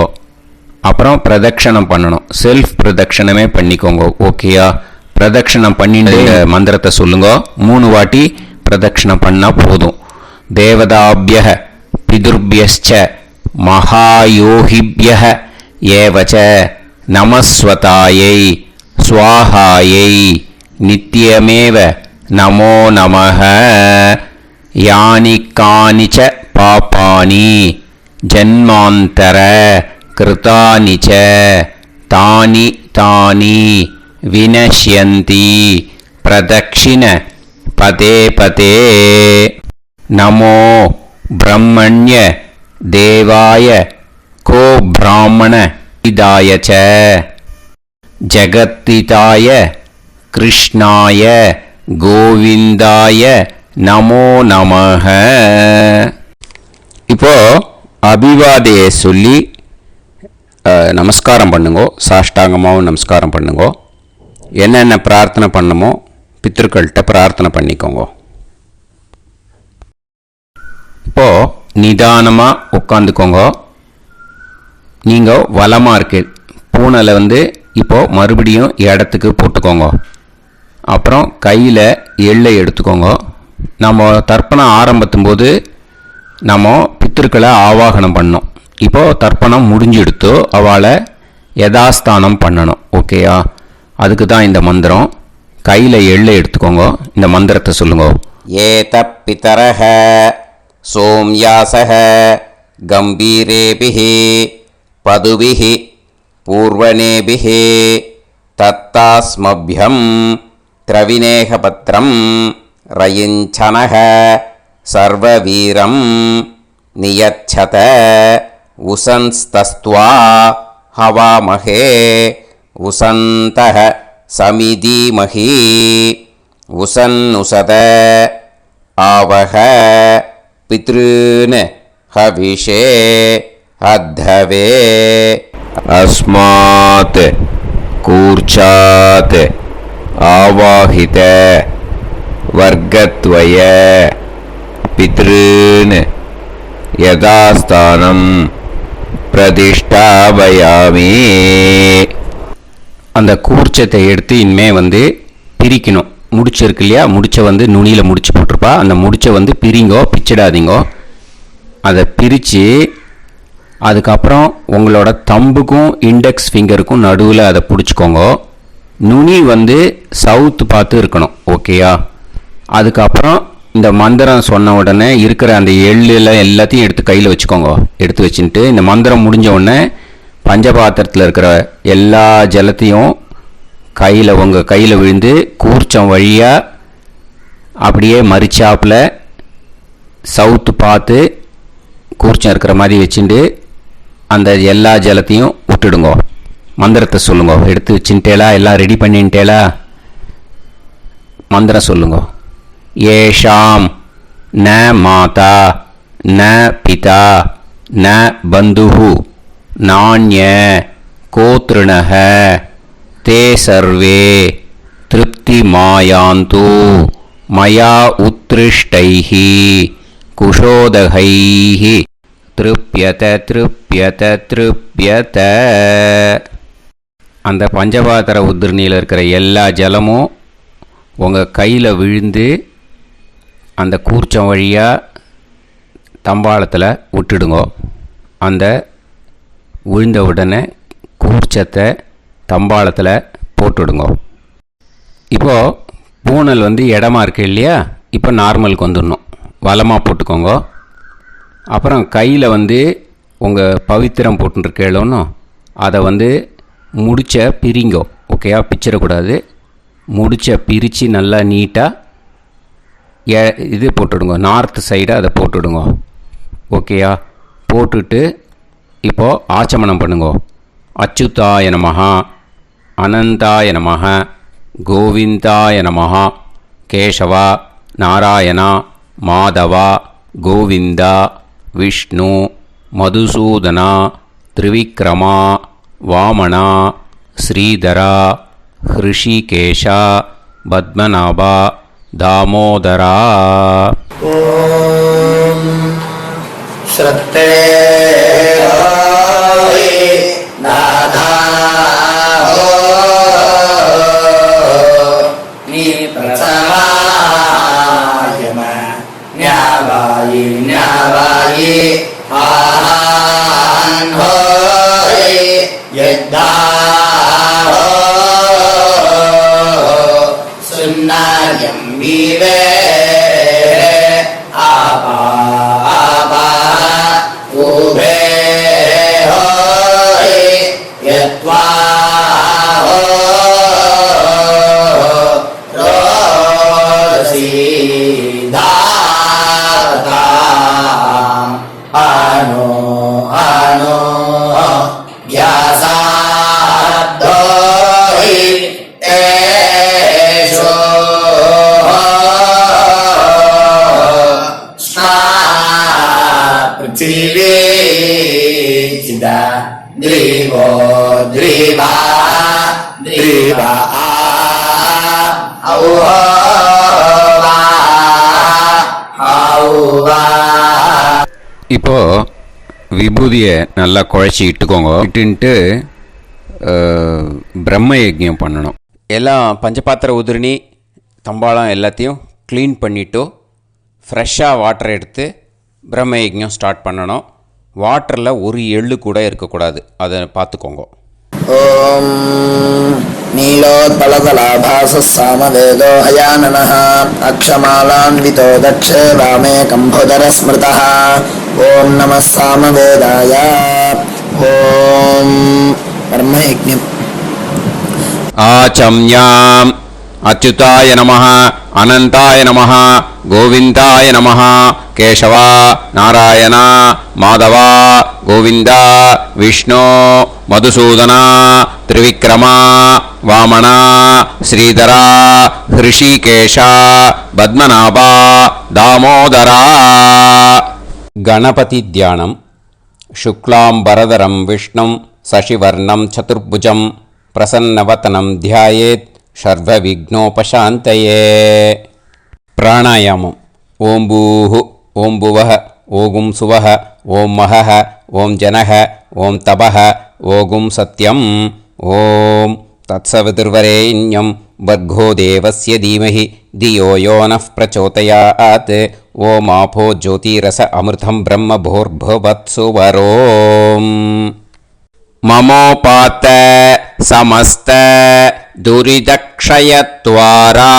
அப்புறம் பிரதட்சணம் பண்ணணும். செல்ஃப் பிரதட்சணமே பண்ணிக்கோங்க. ஓகேயா? பிரதட்சணம் பண்ணிட்டு மந்திரத்தை சொல்லுங்க. 3 வாட்டி பிரதட்சணம் பண்ணால் போதும். தேவதாபிய பிதுர்பியஸ்ச மகாயோகிபிய ஏவச்ச நமஸ்வதாயை ஸ்வாஹாயை நித்யமேவ நமோ நமஹ. யானி கானிச்ச பாபானி ஜன்மாந்தர கிருதானிச்ச தானி தானி வினஷ்யந்தி பிரதக்ஷிண பதே பதே. நமோ பிரம்மண்ய தேவாய கோ பிராமண இதாய ச ஜகத்திதாய கிருஷ்ணாய கோவிந்தாய நமோ நமஹ. இப்போ அபிவாதையை சொல்லி நமஸ்காரம் பண்ணுங்கோ. சாஷ்டாங்கமாகவும் நமஸ்காரம் பண்ணுங்கோ. என்னென்ன பிரார்த்தனை பண்ணமோ பித்ருக்கள்கிட்ட பிரார்த்தனை பண்ணிக்கோங்க. இப்போ நிதானமாக உட்காந்துக்கோங்க. நீங்கள் வலமாக இருக்கு பூனலை இப்போது மறுபடியும் இடத்துக்கு போட்டுக்கோங்க. அப்புறம் கையில் எள்ளை எடுத்துக்கோங்க. நம்ம தர்ப்பணம் ஆரம்பத்தும் போது நம்ம பித்திருக்களை ஆவாகனம் பண்ணோம். இப்போது தர்ப்பணம் முடிஞ்செடுத்து அவளை யதாஸ்தானம் பண்ணணும். ஓகேயா? அதுக்கு தான் இந்த மந்திரம். கையில் எள்ளை எடுத்துக்கோங்க. இந்த மந்திரத்தை சொல்லுங்க. ஏத பிதரஹ சோம்யாசஹ கம்பீரேபிஹி பதுபிஹி பூர்வணேபிஹி தத்தாஸ்மப்யம் திரவிநேகபத்ரம் ரயிஞ்சனஹ சர்வவீரம் நியச்சத உசன்ஸ்தஸ்த்வா ஹவாமஹே உசந்தஹ சமிதீமஹி உசன்னுசத ஆவஹ பித்ருன் ஹவிஷே அத்தவே. அஸ்மாத் கூர்ச்சாத் ஆவாஹித வர்க்கத்வய பித்ருன் யதாஸ்தானம் பிரதிஷ்டாபயாமி. அந்த கூர்ச்சத்தை எடுத்து இனிமே பிரிக்கணும். முடிச்சு இருக்கு இல்லையா? முடிச்சை நுனியில் முடிச்சு போட்டிருப்பா. அந்த முடிச்சை பிரிங்கோ, பிச்சிடாதீங்கோ. அதை பிரித்து அதுக்கப்புறம் உங்களோட தம்புக்கும் இண்டெக்ஸ் ஃபிங்கருக்கும் நடுவில் அதை பிடிச்சிக்கோங்க. நுனி சவுத்து பார்த்து இருக்கணும். ஓகேயா? அதுக்கப்புறம் இந்த மந்திரம் சொன்ன உடனே இருக்கிற அந்த எள்ளில் எல்லாத்தையும் எடுத்து கையில் வச்சுக்கோங்க. எடுத்து வச்சுட்டு இந்த மந்திரம் முடிஞ்ச உடனே பஞ்சபாத்திரத்தில் இருக்கிற எல்லா ஜலத்தையும் உங்கள் கையில் விழுந்து கூர்ச்சம் வழியாக அப்படியே மறிச்சாப்பில் சவுத்து பார்த்து கூர்ச்சம் இருக்கிற மாதிரி வச்சுட்டு அந்த எல்லா ஜலத்தையும் விட்டுடுங்க. மந்திரத்தை சொல்லுங்க. எடுத்து வச்சுட்டேலா? எல்லாம் ரெடி பண்ணிட்டேலா? மந்திரம் சொல்லுங்க. ஏஷாம் ந மாதா ந பிதா ந பந்துஹு நாண்ய கோத்ருணஹ தே சர்வே திருப்தி மாயாந்து மயா உத்ருஷ்டைஹி குஷோதகைஹி திருப்யத திருப்யத திருப்யத. அந்த பஞ்சபாத்திர உதிரணியில் இருக்கிற எல்லா ஜலமும் உங்கள் கையில் விழுந்து அந்த கூர்ச்சம் வழியாக தம்பாளத்தில் விட்டுடுங்க. அந்த விழுந்த உடனே கூர்ச்சத்தை தம்பாளத்தில் போட்டுவிடுங்க. இப்போது பூனல் இடமா இருக்கு இல்லையா, இப்போ நார்மலுக்கு வந்துடணும். வலமாக போட்டுக்கோங்க. அப்புறம் கையில் உங்கள் பவித்திரம் போட்டுருக்கேளோன்னு அதை முடிச்ச பிரிங்கோ. ஓகேயா, பிச்சிடக்கூடாது. முடிச்ச பிரித்து நல்லா நீட்டாக இது போட்டுடுங்க, நார்த் சைடு அதை போட்டுடுங்க. ஓகேயா, போட்டுட்டு இப்போது ஆச்சமனம் பண்ணுங்க. அச்சுதாய நமஹ, அனந்தாய நமஹ, கோவிந்தாய நமஹ, கேசவா, நாராயணா, மாதவா, கோவிந்தா, விஷ்ணு, மதுசூதனா, திரிவிக்ரமா, வாமனா, ஸ்ரீதரா, ஹிருஷிகேஷா, பத்மநாபா, தாமோதரா. ஓம் ஸ்ரத்தே நாதா நீ பிரசமாயம ஞாவாயி ஞாவாயி ஆஹான் ஹோய் யத்தா சுன்னாயம் வீவே ஆபா ஆபா உபே ஹோய் யத்வா ரோசி தாதா அனோ அனோ வ்யாசாத்தோஹி தேஷோ ஸ்னா பிருத்திவி சிதா த்ரிவோ த்ரிவா த்ரிவா ஔவா ஔவா. இப்போது விபூதியை நல்லா குழச்சி இட்டுக்கோங்க. இட்டுன்ட்டு பிரம்ம யஜ்ஞம் பண்ணணும். எல்லாம் பஞ்சபாத்திர உதிரணி தம்பாளம் எல்லாத்தையும் க்ளீன் பண்ணிவிட்டு ஃப்ரெஷ்ஷாக வாட்டர் எடுத்து பிரம்ம யஜ்ஞம் ஸ்டார்ட் பண்ணணும். வாட்டரில் ஒரு எள்ளு கூட இருக்கக்கூடாது, அதை பார்த்துக்கோங்க. ஓம் நீலோத்பலதலாபாசः சாமவேதோ ஹயானனः அக்ஷமாலான்விதோ தக்ஷே வாமே கம்போதர ஸ்மிருதः. ஓம் நமः சாமவேதாய. ஓம் பிரம்மயஜ்ஞம். ஆச்சம்யாம் அச்சுதாய நமஹ, அனந்தாய நமஹ, கோவிந்தாய நமஹ, கேசவா, நாராயணா, மாதவா, கோவிந்தா, விஷ்ணு, மதுசூதனா, திரிவிக்ரமா, வாமனா, ஸ்ரீதரா, ஹிருஷிகேஷா, பத்மநாபா, தாமோதரா. கணபதி தியானம். சுக்லாம்பரதரம் விஷ்ணும் சசிவர்ணம் சதுர்புஜம் பிரசன்னவதனம் தியாயேத் சர்வவிக்னோபசாந்தயே. பிராணாயாமம். ஓம் பூஹு, ஓம் புவஹ, ஓகும் சுவஹ, ஓம் மஹஹ, ஓம் ஜனஹ, ஓம் தபஹ, ஓகும் சத்யம். ஓம் தத்சவிதுர்வரேண்யம் வர்கோ தேவஸ்ய தீமஹி தியோ யோ நः பிரச்சோதயாத். ஓம் ஆபோ ஜோதிரஸ அமிர்தம் பிரம்ம பூர்புவத்சு வரோம். மமோபாத்த சமஸ்த துரிதக்ஷயத்வாரா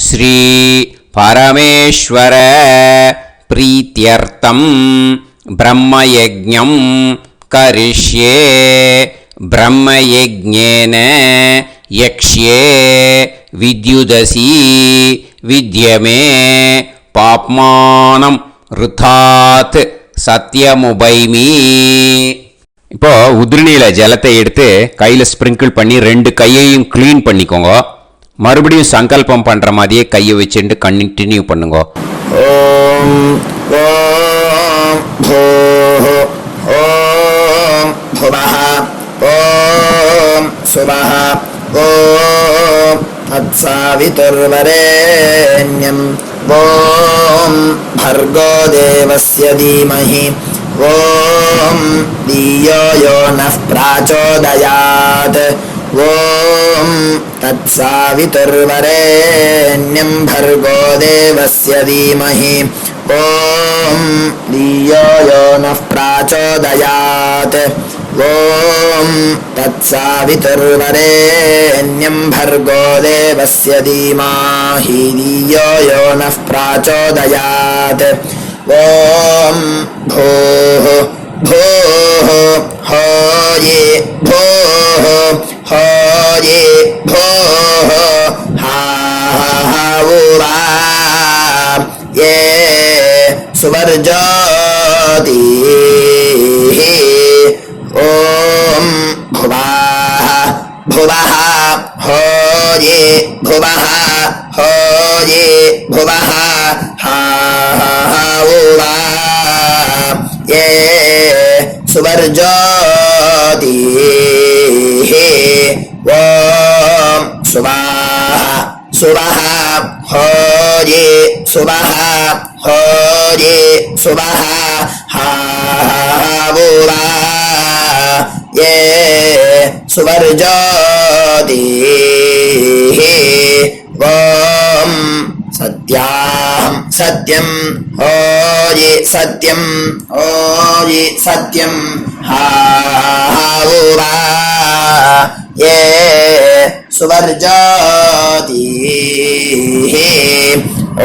ஸ்ரீ பரமேஸ்வர பிரீத்யர்த்தம் பிரம்மயஜ்ஞம் கரிஷ்யே. பிரம்மயஜ்ஞேன யக்ஷ்யே வித்யுதசி வித்யமே பாப்மானம் ருதாத் சத்யமுபைமி. இப்போ உதிரணியில் ஜலத்தை எடுத்து கையில் ஸ்ப்ரிங்கிள் பண்ணி 2 கையையும் க்ளீன் பண்ணிக்கோங்க. மறுபடியும் சங்கல்பம் பண்ணுற மாதிரியே கையை வச்சுட்டு கண்டினியூ பண்ணுங்க. ஓம் ஓம் பூஹ ஓம் புவஹ ஓம் சுவஹ ஓம் தத்சாவிதுர்வரேண்யம் ஓம் भर्गो देवस्य धीमहि ॐ धियो यो नः प्रचोदयात् ॐ तत्सवितुर्वरेण्यं भर्गो देवस्य धीमहि ॐ धियो यो नः प्राचोदयात् ॐ तत्सवितुर्वरेण्यं भर्गो देवस्य धीमहि धियो यो नः प्राचोदयात् ॐ भूः भूः होये भूः होये भूः हाहुवा ये सुवर्जोति ॐ भुवः भुवः होये भुवः होये भुवः हाहुवा ये सुवर्जोति ॐ सुवाः सुवः होये सुवः होये सुवः हाहुवा ये सुवर्जोति ॐ सत्यां सत्यं होये सत्यं होये सत्यं हाहुवा ये सुवर्जोति ॐ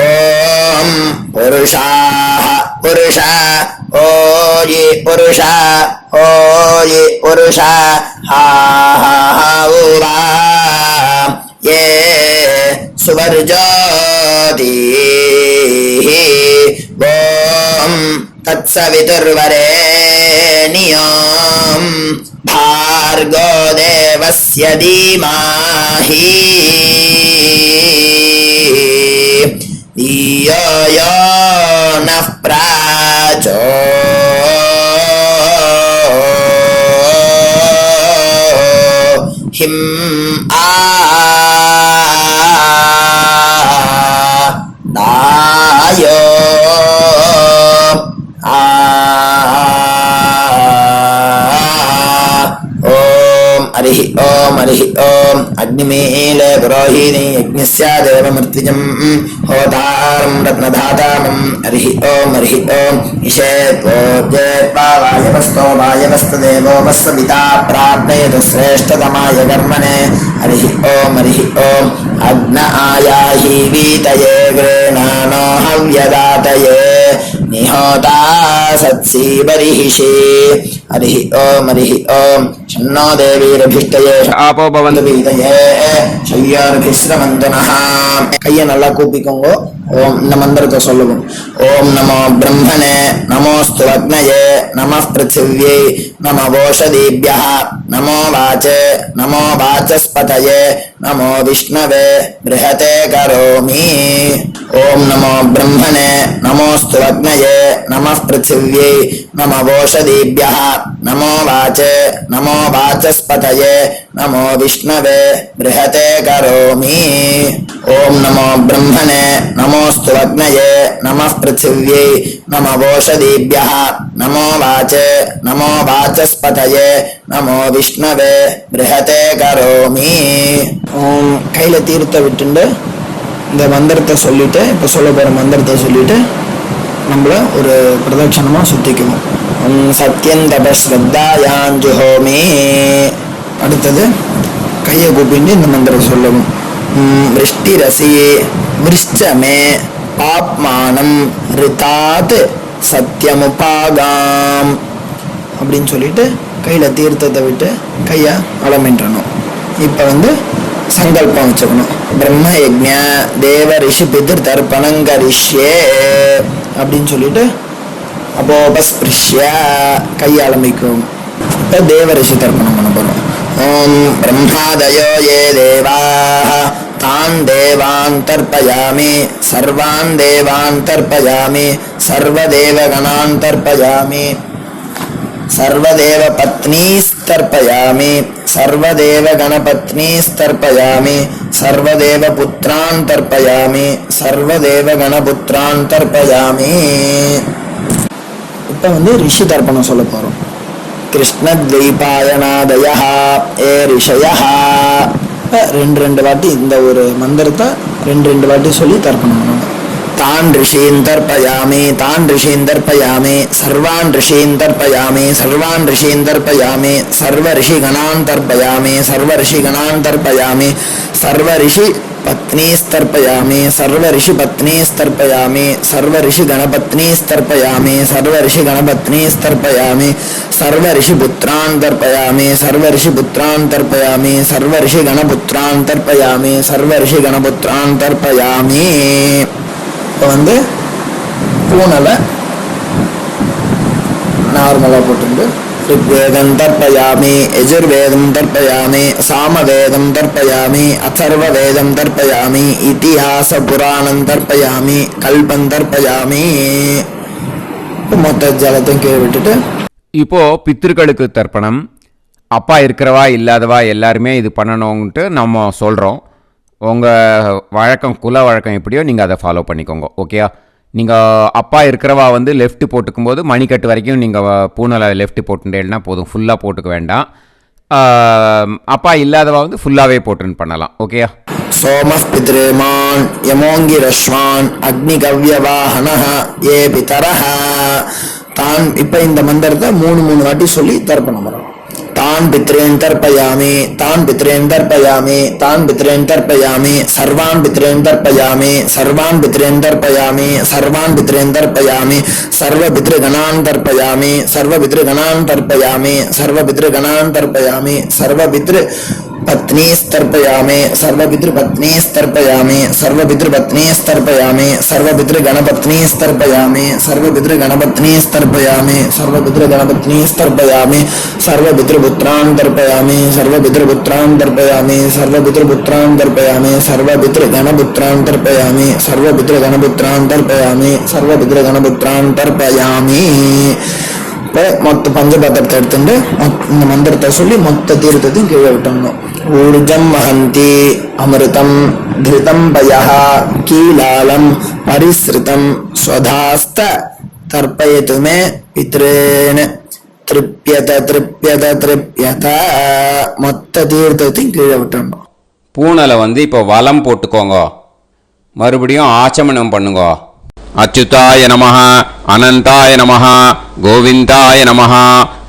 पुरुषाः पुरुषा होये पुरुषा होये पुरुषा हाहुवा ये सुवर्जोति ॐ तत्सवितुर्वरेण्यं भार्गो देवस्य धीमहि धियो यो नः दायो हरिः ओम अग्निमीले पुरोहिणी यज्ञस्य देवमृत्युजं होतारं रत्नधातारं हरिः ओम ईशेत्वोज्जेत्वा वायवस्तो वायवस्तदेवो वस्सविता प्राप्नयतु श्रेष्ठतमाय कर्मणे हरिः ओम अग्न आयाहि वीतये गृह्णानो हव्यदातये निहोता सत्सी बर्हिषि हरिः ओम शन्नो देवीरभिष्टये आपो भवन्तु வீதையே ஷய்யார்பிஸ்ரமந்து நः கையை நல்லா கூப்பிக்கோங்க. ஓம் இந்த மந்திரத்தை சொல்லுவோம். ஓம் நமோ பிரம்மணே நமோஸ்து அக்னயே நமः பிருத்திவ்யை நமோ ஓஷதீப்யः நமோ வாச்சே நமோ வாசஸ்பதயே நமோ விஷ்ணவே ப்ருஹதே கரோமி. ஓம் நமோ பிரம்மணே நமோஸ்து அக்னயே நமः பிருத்திவ்யை நமோ ஓஷதீப்யः நமோ வாச்சே நமோ வாசஸ்பதயே நமோ விஷ்ணவே ப்ருஹதே கரோமி. ஓம் நமோ பிரம்மணே நமோஸ்து அக்னயே நமः பிருத்திவ்யை நமோ ஓஷதீப்யः நமோ வாச்சே நமோ வாசஸ்பதயே நமோ விஷ்ணவே ப்ருஹதே கரோமி. ஓம் கையில தீர்த்த விட்டுண்டு இந்த மந்திரத்தை சொல்லிட்டு இப்போ சொல்ல போகிற மந்திரத்தை சொல்லிட்டு நம்மள ஒரு பிரதட்சணமாக சுற்றிக்குவோம். சத்யம் தபஸ்ரத்தாயாஞ்சுஹோமி. அடுத்தது கையை கூப்பிட்டு இந்த மந்திரம் சொல்லவும். விருஷ்டிரசி விருஷ்சமே பாப்மானம் ரிதாத் சத்யமுபாகாம் அப்படின்னு சொல்லிட்டு கையில் தீர்த்தத்தை விட்டு கையை அலமின்றணும். இப்போ சங்கல்பம் வச்சுக்கணும். பிரம்ம யஜ்ஞ தேவ ரிஷி பிதிர் தர்ப்பணங்கரிஷ்யே அப்படின்னு சொல்லிட்டு அப்போபஸ்பிருஷ்ய கையை ஆரம்பிக்கும். இப்போ தேவ ரிஷி தர்ப்பணம் பண்ண போகிறோம். ஓம் பிரம்மாதயோ யே தேவாः तान् देवान् तर्पयामि सर्वान् देवान् तर्पयामि सर्वदेवगणान् तर्पयामि सर्वदेवपत्नीस्तर्पयामि सर्वदेवगणपत्नीस्तर्पयामि सर्वदेवपुत्रान् तर्पयामि सर्वदेवगणपुत्रान् तर्पयामि. இப்போ ரிஷி தர்ப்பணம் சொல்ல போகிறோம். கிருஷ்ணத்வைபாயனாதயः ஏ ரிஷயः. ரெண்டு வாட்டி இந்த ஒரு மந்திரத்தை ரெண்டு வாட்டி சொல்லி தர்ப்பணம் பண்ணணும். तान् ऋषीन् तर्पयामि तान् ऋषीन् तर्पयामि सर्वान् ऋषीन् तर्पयामि सर्वान् ऋषीन् तर्पयामि सर्वऋषिगणान् तर्पयामि सर्वऋषिगणान् तर्पयामि सर्वऋषि पत्नीस्तर्पयामि सर्वऋषिपत्नीस्तर्पयामि सर्वऋषिगणपत्नीस्तर्पयामि सर्वऋषिगणपत्नीस्तर्पयामि सर्वऋषिपुत्रान् तर्पयामि सर्वऋषिपुत्रान् तर्पयामि सर्वऋषिगणपुत्रान् तर्पयामि सर्वऋषिगणपुत्रान् तर्पयामि. இப்போ வந்து பூனலை நார்மலாக போட்டு ऋग्वेदं तर्पयामि यजुर्वेदं तर्पयामि सामवेदं तर्पयामि अथर्ववेदं तर्पयामि इतिहासपुराणं तर्पयामि कल्पं तर्पयामि. மொத்த ஜலத்தையும் கீழே விட்டுட்டு இப்போ பித்திருக்களுக்கு தர்ப்பணம். அப்பா இருக்கிறவா இல்லாதவா எல்லாருமே இது பண்ணணும்ன்ட்டு நம்ம சொல்கிறோம். உங்கள் வழக்கம் குல வழக்கம் எப்படியோ நீங்கள் அதை ஃபாலோ பண்ணிக்கோங்க. ஓகேயா? நீங்கள் அப்பா இருக்கிறவா வந்து லெஃப்ட்டு போட்டுக்கும்போது மணிக்கட்டு வரைக்கும் நீங்கள் பூனலை லெஃப்ட்டு போட்டுட்டேன்னா போதும், ஃபுல்லாக போட்டுக்க வேண்டாம். அப்பா இல்லாதவா வந்து ஃபுல்லாகவே போட்டுன்னு பண்ணலாம். ஓகேயா? சோமஸ் பித்ரேமான் யமோங்கிரஸ்வான் அக்னிகவ்யவாஹனஹ ஏ பிதரஹ தான். இப்போ இந்த மந்திரத்தை 3 வாட்டி சொல்லி தர்ப்பணம் பண்ணணும். तान् पितॄन् तर्पयामि तान् पितॄन् तर्पयामि तान् पितॄन् तर्पयामि सर्वान् पितॄन् तर्पयामि सर्वान् पितॄन् तर्पयामि सर्वान् पितॄन् तर्पयामि सर्वपितृगणान् तर्पयामि सर्वपितृगणान् तर्पयामि सर्वपितृगणान् तर्पयामि सर्वपितृपत्नीस्तर्पयामि सर्वपितृपत्नीस्तर्पयामि सर्वपितृपत्नीस्तर्पयामि सर्वपितृगणपत्नीस्तर्पयामि सर्वपितृगणपत्नीस्तर्पयामि सर्वपितृगणपत्नीस्तर्पयामि सर्वपितृपुत्रान् तर्पयामि सर्वपितृपुत्रान् तर्पयामि सर्वपितृपुत्रान् तर्पयामि सर्वपितृगणपुत्रान् तर्पयामि सर्वपितृगणपुत्रान् तर्पयामि सर्वपितृगणपुत्रान् तर्पयामि. இப்போ மொத்த பஞ்சபாத்திரத்தை எடுத்துட்டு இந்த மந்திரத்தை சொல்லி மொத்த தீர்த்தத்தையும் கீழே விட்டணும். ஊர்ஜம் மகந்தி அமிர்தம் திருதம் பயஹ கீலாலம் பரிஸ்ருதம் ஸ்வதாஸ்த தர்ப்பயதுமே பித்ரேன திருப்யத திருப்யத திருப்யத. மொத்த தீர்த்தத்தையும் கீழே விட்டணும். பூனலை வந்து இப்போ வலம் போட்டுக்கோங்க. மறுபடியும் ஆச்சமனம் பண்ணுங்க. அச்சுதாய நமஹ அனந்தாய நமஹ கோவிந்தாய நமஹ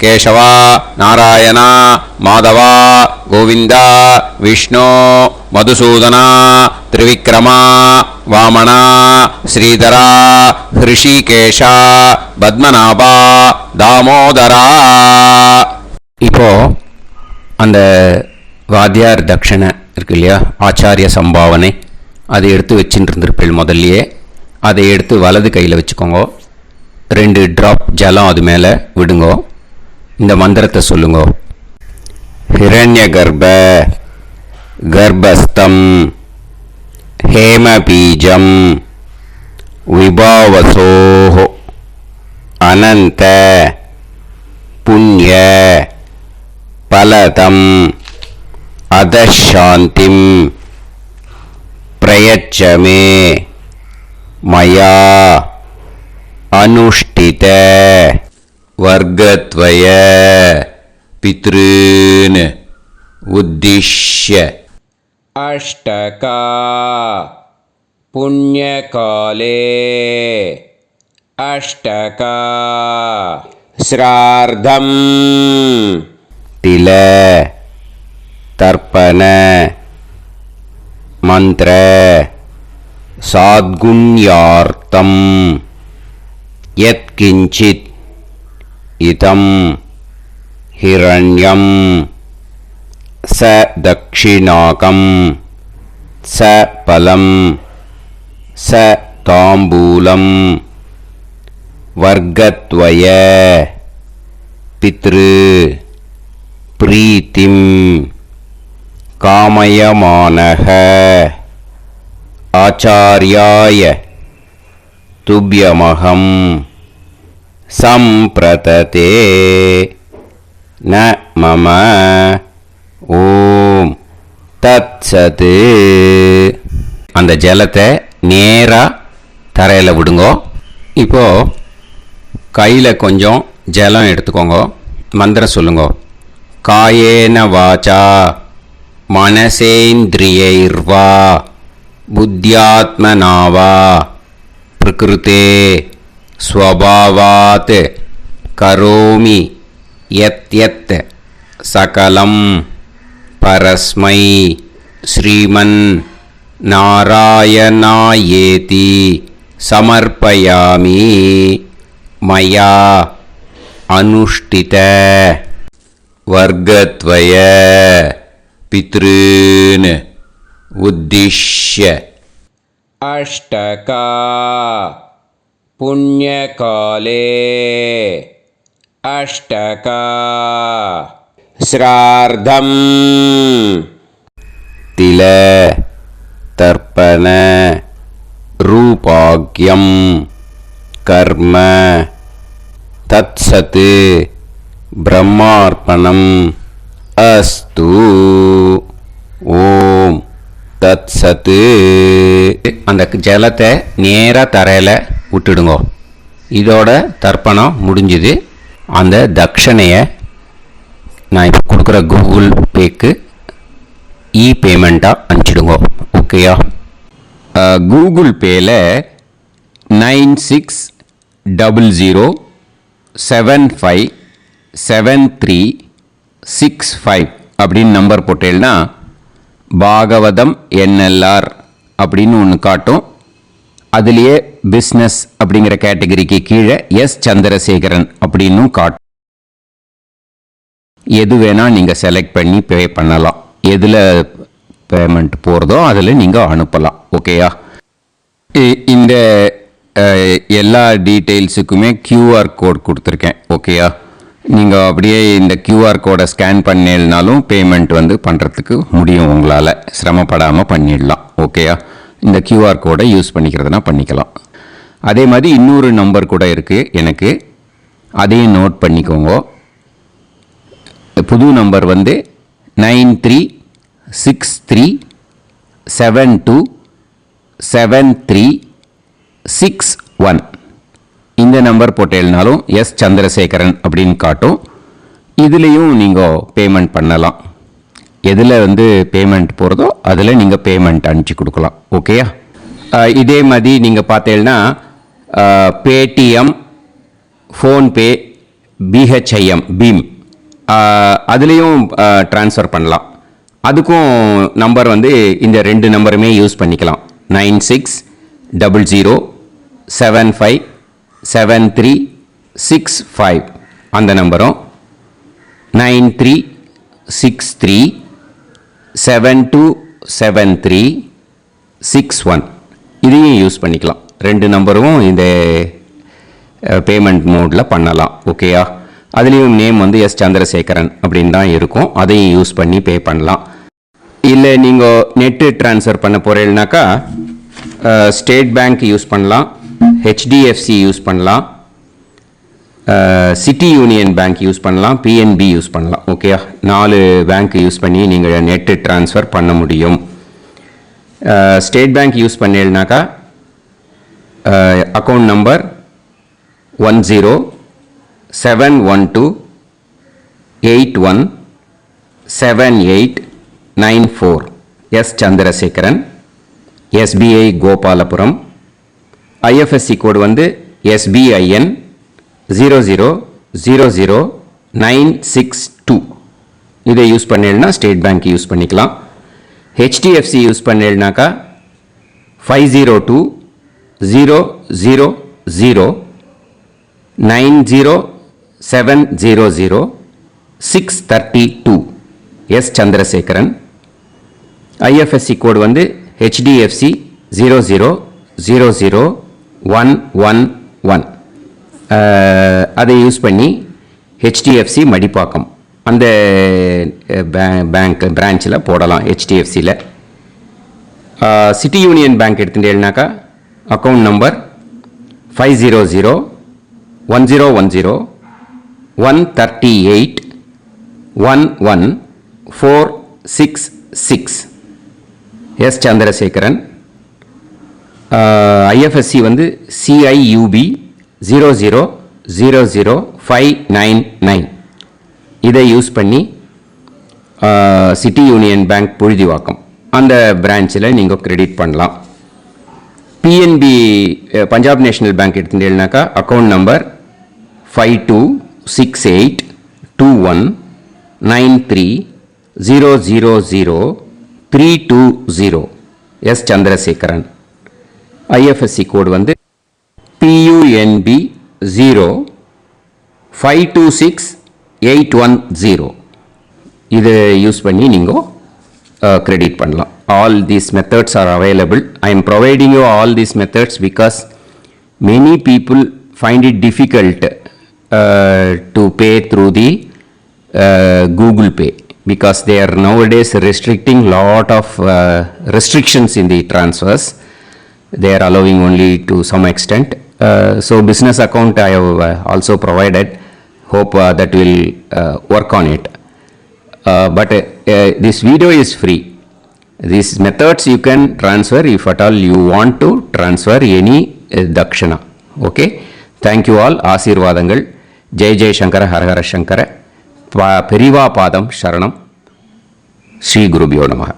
கேசவா நாராயணா மாதவா கோவிந்தா விஷ்ணு மதுசூதனா திரிவிக்ரமா வாமனா ஸ்ரீதரா ஹிருஷிகேஷா பத்மநாபா தாமோதரா. இப்போ அந்த வாத்தியார் தட்சணை இருக்கு இல்லையா, ஆச்சாரிய சம்பாவனை, அதை எடுத்து வச்சுட்டு இருந்திருப்பேன் முதல்லையே. அதை எடுத்து வலது கையில் வச்சுக்கோங்க. 2 ட்ராப் ஜலம் அது மேலே விடுங்கோ. இந்த மந்திரத்தை சொல்லுங்க. ஹிரண்ய கர்ப்ப கர்ப்பஸ்தம் ஹேமபீஜம் விபாவசோஹோ அனந்த புண்ணிய பலதம் அதசாந்திம் பிரயச்சமே மயா அனுஷ்டித வர்க்கத்வய பித்ருன் உத்திஷ்ய அஷ்டகா புண்ணியகாலே அஷ்டகா ஸ்ரார்த்தம் தில தர்ப்பண மந்திர சாத்குண்யார்த்தம் யத்கிஞ்சித் இதம் ஹிரண்யம் ச தக்ஷிணாகம் ச பலம் ச தாம்பூலம் வர்க்கத்வய பித்ரு பிரீத்திம் காமயமானஹ ஆச்சார்யாய துப்யமகம் சம்பிரததே ந மம ஓம் தத்சத். அந்த ஜலத்தை நேராக தரையில் விடுங்கோ. இப்போது கையில் கொஞ்சம் ஜலம் எடுத்துக்கோங்க. மந்திரம் சொல்லுங்க. காயேன வாச்சா மனசேந்திரியைர்வா புத்தியாத்மனாவா பிரகிருதே ஸ்வபாவாத் கரோமி யத் சகலம் பரஸ்மை ஸ்ரீமன் நாராயணாயேதி சமர்ப்பயாமி மயா அனுஷ்டித வர்க்கத்வய பித்ருன் உத்திஷ்ய अष्टका पुण्यकाले अष्टका श्रार्धम् तिल तर्पण रूपाग्यम कर्म तत्सत् ब्रह्मार्पणम् अस्तु ஓம் தத் சத்து. அந்த ஜலத்தை நேராக தரையில் விட்டுடுங்க. இதோட தர்ப்பணம் முடிஞ்சுது. அந்த தட்சணையை நான் இப்போ கொடுக்குற கூகுள் பேக்கு பேமெண்ட்டாக அனுப்பிச்சிடுங்க. ஓகேயா? கூகுள் பேயில் 9600757365 அப்படின்னு நம்பர் போட்டேன்னா பாகவதம் என்எல்ஆர் அப்படின்னு ஒன்று காட்டும். அதுலேயே பிஸ்னஸ் அப்படிங்கிற கேட்டகரிக்கு கீழே எஸ் சந்திரசேகரன் அப்படின்னும் காட்டும். எது வேணால் நீங்கள் செலக்ட் பண்ணி பே பண்ணலாம். எதில் பேமெண்ட் போகிறதோ அதில் நீங்கள் அனுப்பலாம். ஓகேயா? இந்த எல்லா டீட்டெயில்ஸுக்குமே QR கோட் கொடுத்துருக்கேன். ஓகேயா? நீங்கள் அப்படியே இந்த QR கோடை ஸ்கேன் பண்ணினாலும் பேமெண்ட் பண்ணுறதுக்கு முடியும். உங்களால் சிரமப்படாமல் பண்ணிடலாம். ஓகேயா? இந்த QR கோடை யூஸ் பண்ணிக்கிறதுனா பண்ணிக்கலாம். அதே மாதிரி இன்னொரு நம்பர் கூட இருக்குது எனக்கு. அதையும் நோட் பண்ணிக்கோங்க. புது நம்பர் 9363727361. இந்த நம்பர் போட்டேல்னாலும் எஸ் சந்திரசேகரன் அப்படின்னு காட்டும். இதுலேயும் நீங்கள் பேமெண்ட் பண்ணலாம். எதில் பேமெண்ட் போகிறதோ அதில் நீங்கள் பேமெண்ட் அனுப்பிச்சி கொடுக்கலாம். ஓகேயா? இதே மாதிரி நீங்கள் பார்த்தேன்னா பேடிஎம், ஃபோன்பே, பிஹெச்ஐஎம், பீம் அதுலேயும் ட்ரான்ஸ்ஃபர் பண்ணலாம். அதுக்கும் நம்பர் இந்த ரெண்டு நம்பருமே யூஸ் பண்ணிக்கலாம். 9600757365 அந்த நம்பரும் 9363727361 இதையும் யூஸ் பண்ணிக்கலாம். ரெண்டு நம்பரும் இந்த பேமெண்ட் மோடில் பண்ணலாம். ஓகேயா? அதுலேயும் நேம் எஸ் சந்திரசேகரன் அப்படின்னு தான் இருக்கும். அதையும் யூஸ் பண்ணி பே பண்ணலாம். இல்லை நீங்கள் நெட்டு ட்ரான்ஸ்ஃபர் பண்ண போகிறீங்கனாக்கா ஸ்டேட் பேங்க் யூஸ் பண்ணலாம், HDFC யூஸ் பண்ணலாம், சிட்டி யூனியன் பேங்க் யூஸ் பண்ணலாம், PNB யூஸ் பண்ணலாம். ஓகேயா? 4 பேங்க் யூஸ் பண்ணி நீங்கள் நெட்டு ட்ரான்ஸ்ஃபர் பண்ண முடியும். ஸ்டேட் பேங்க் யூஸ் பண்ணீங்கனாக்கா account number 1071281789 S Chandrasekaran, SBI Gopalapuram. IFSC code SBIN 0000962. இதை யூஸ் பண்ணீங்கன்னா ஸ்டேட் பேங்க் யூஸ் பண்ணிக்கலாம். HDFC யூஸ் பண்ணீங்கனாக்கா 5020090700 S Chandrasekaran. IFSC code HDFC 0000111. அதை யூஸ் பண்ணி HDFC மடிப்பாக்கம் அந்த பேங்க் பிரான்ச்சில் போடலாம். HDFCயில் சிட்டி யூனியன் பேங்க் எடுத்துட்டேன்னாக்கா account number 5001010381146 S Chandrasekaran. IFSC CIUB 0000599. இதை யூஸ் பண்ணி சிட்டி யூனியன் பேங்க் புழுதிவாக்கம் அந்த பிரான்ச்சில் நீங்கள் கிரெடிட் பண்ணலாம். பிஎன்பி பஞ்சாப் நேஷனல் பேங்க் எடுத்துட்டேன்னாக்கா account number 52682193000320 S Chandrasekaran. IFSC code வந்து PUNB 0526810. இதை யூஸ் பண்ணி நீங்கள் கிரெடிட் பண்ணலாம். All these methods are available. I am providing you all these methods because many people find it difficult to pay through the Google Pay because they are nowadays restricting lot of restrictions in the transfers. They are allowing only to some extent. So business account I have also provided. Hope that will work on it. But this video is free. These methods you can transfer if at all you want to transfer any dakshana. Okay. Thank you all. ஆசீர்வாதங்கள். ஜெய் ஜெய் சங்கர ஹரஹர சங்கர. பெரிவா பாதம் சரணம். ஸ்ரீ குருபியோ நமः.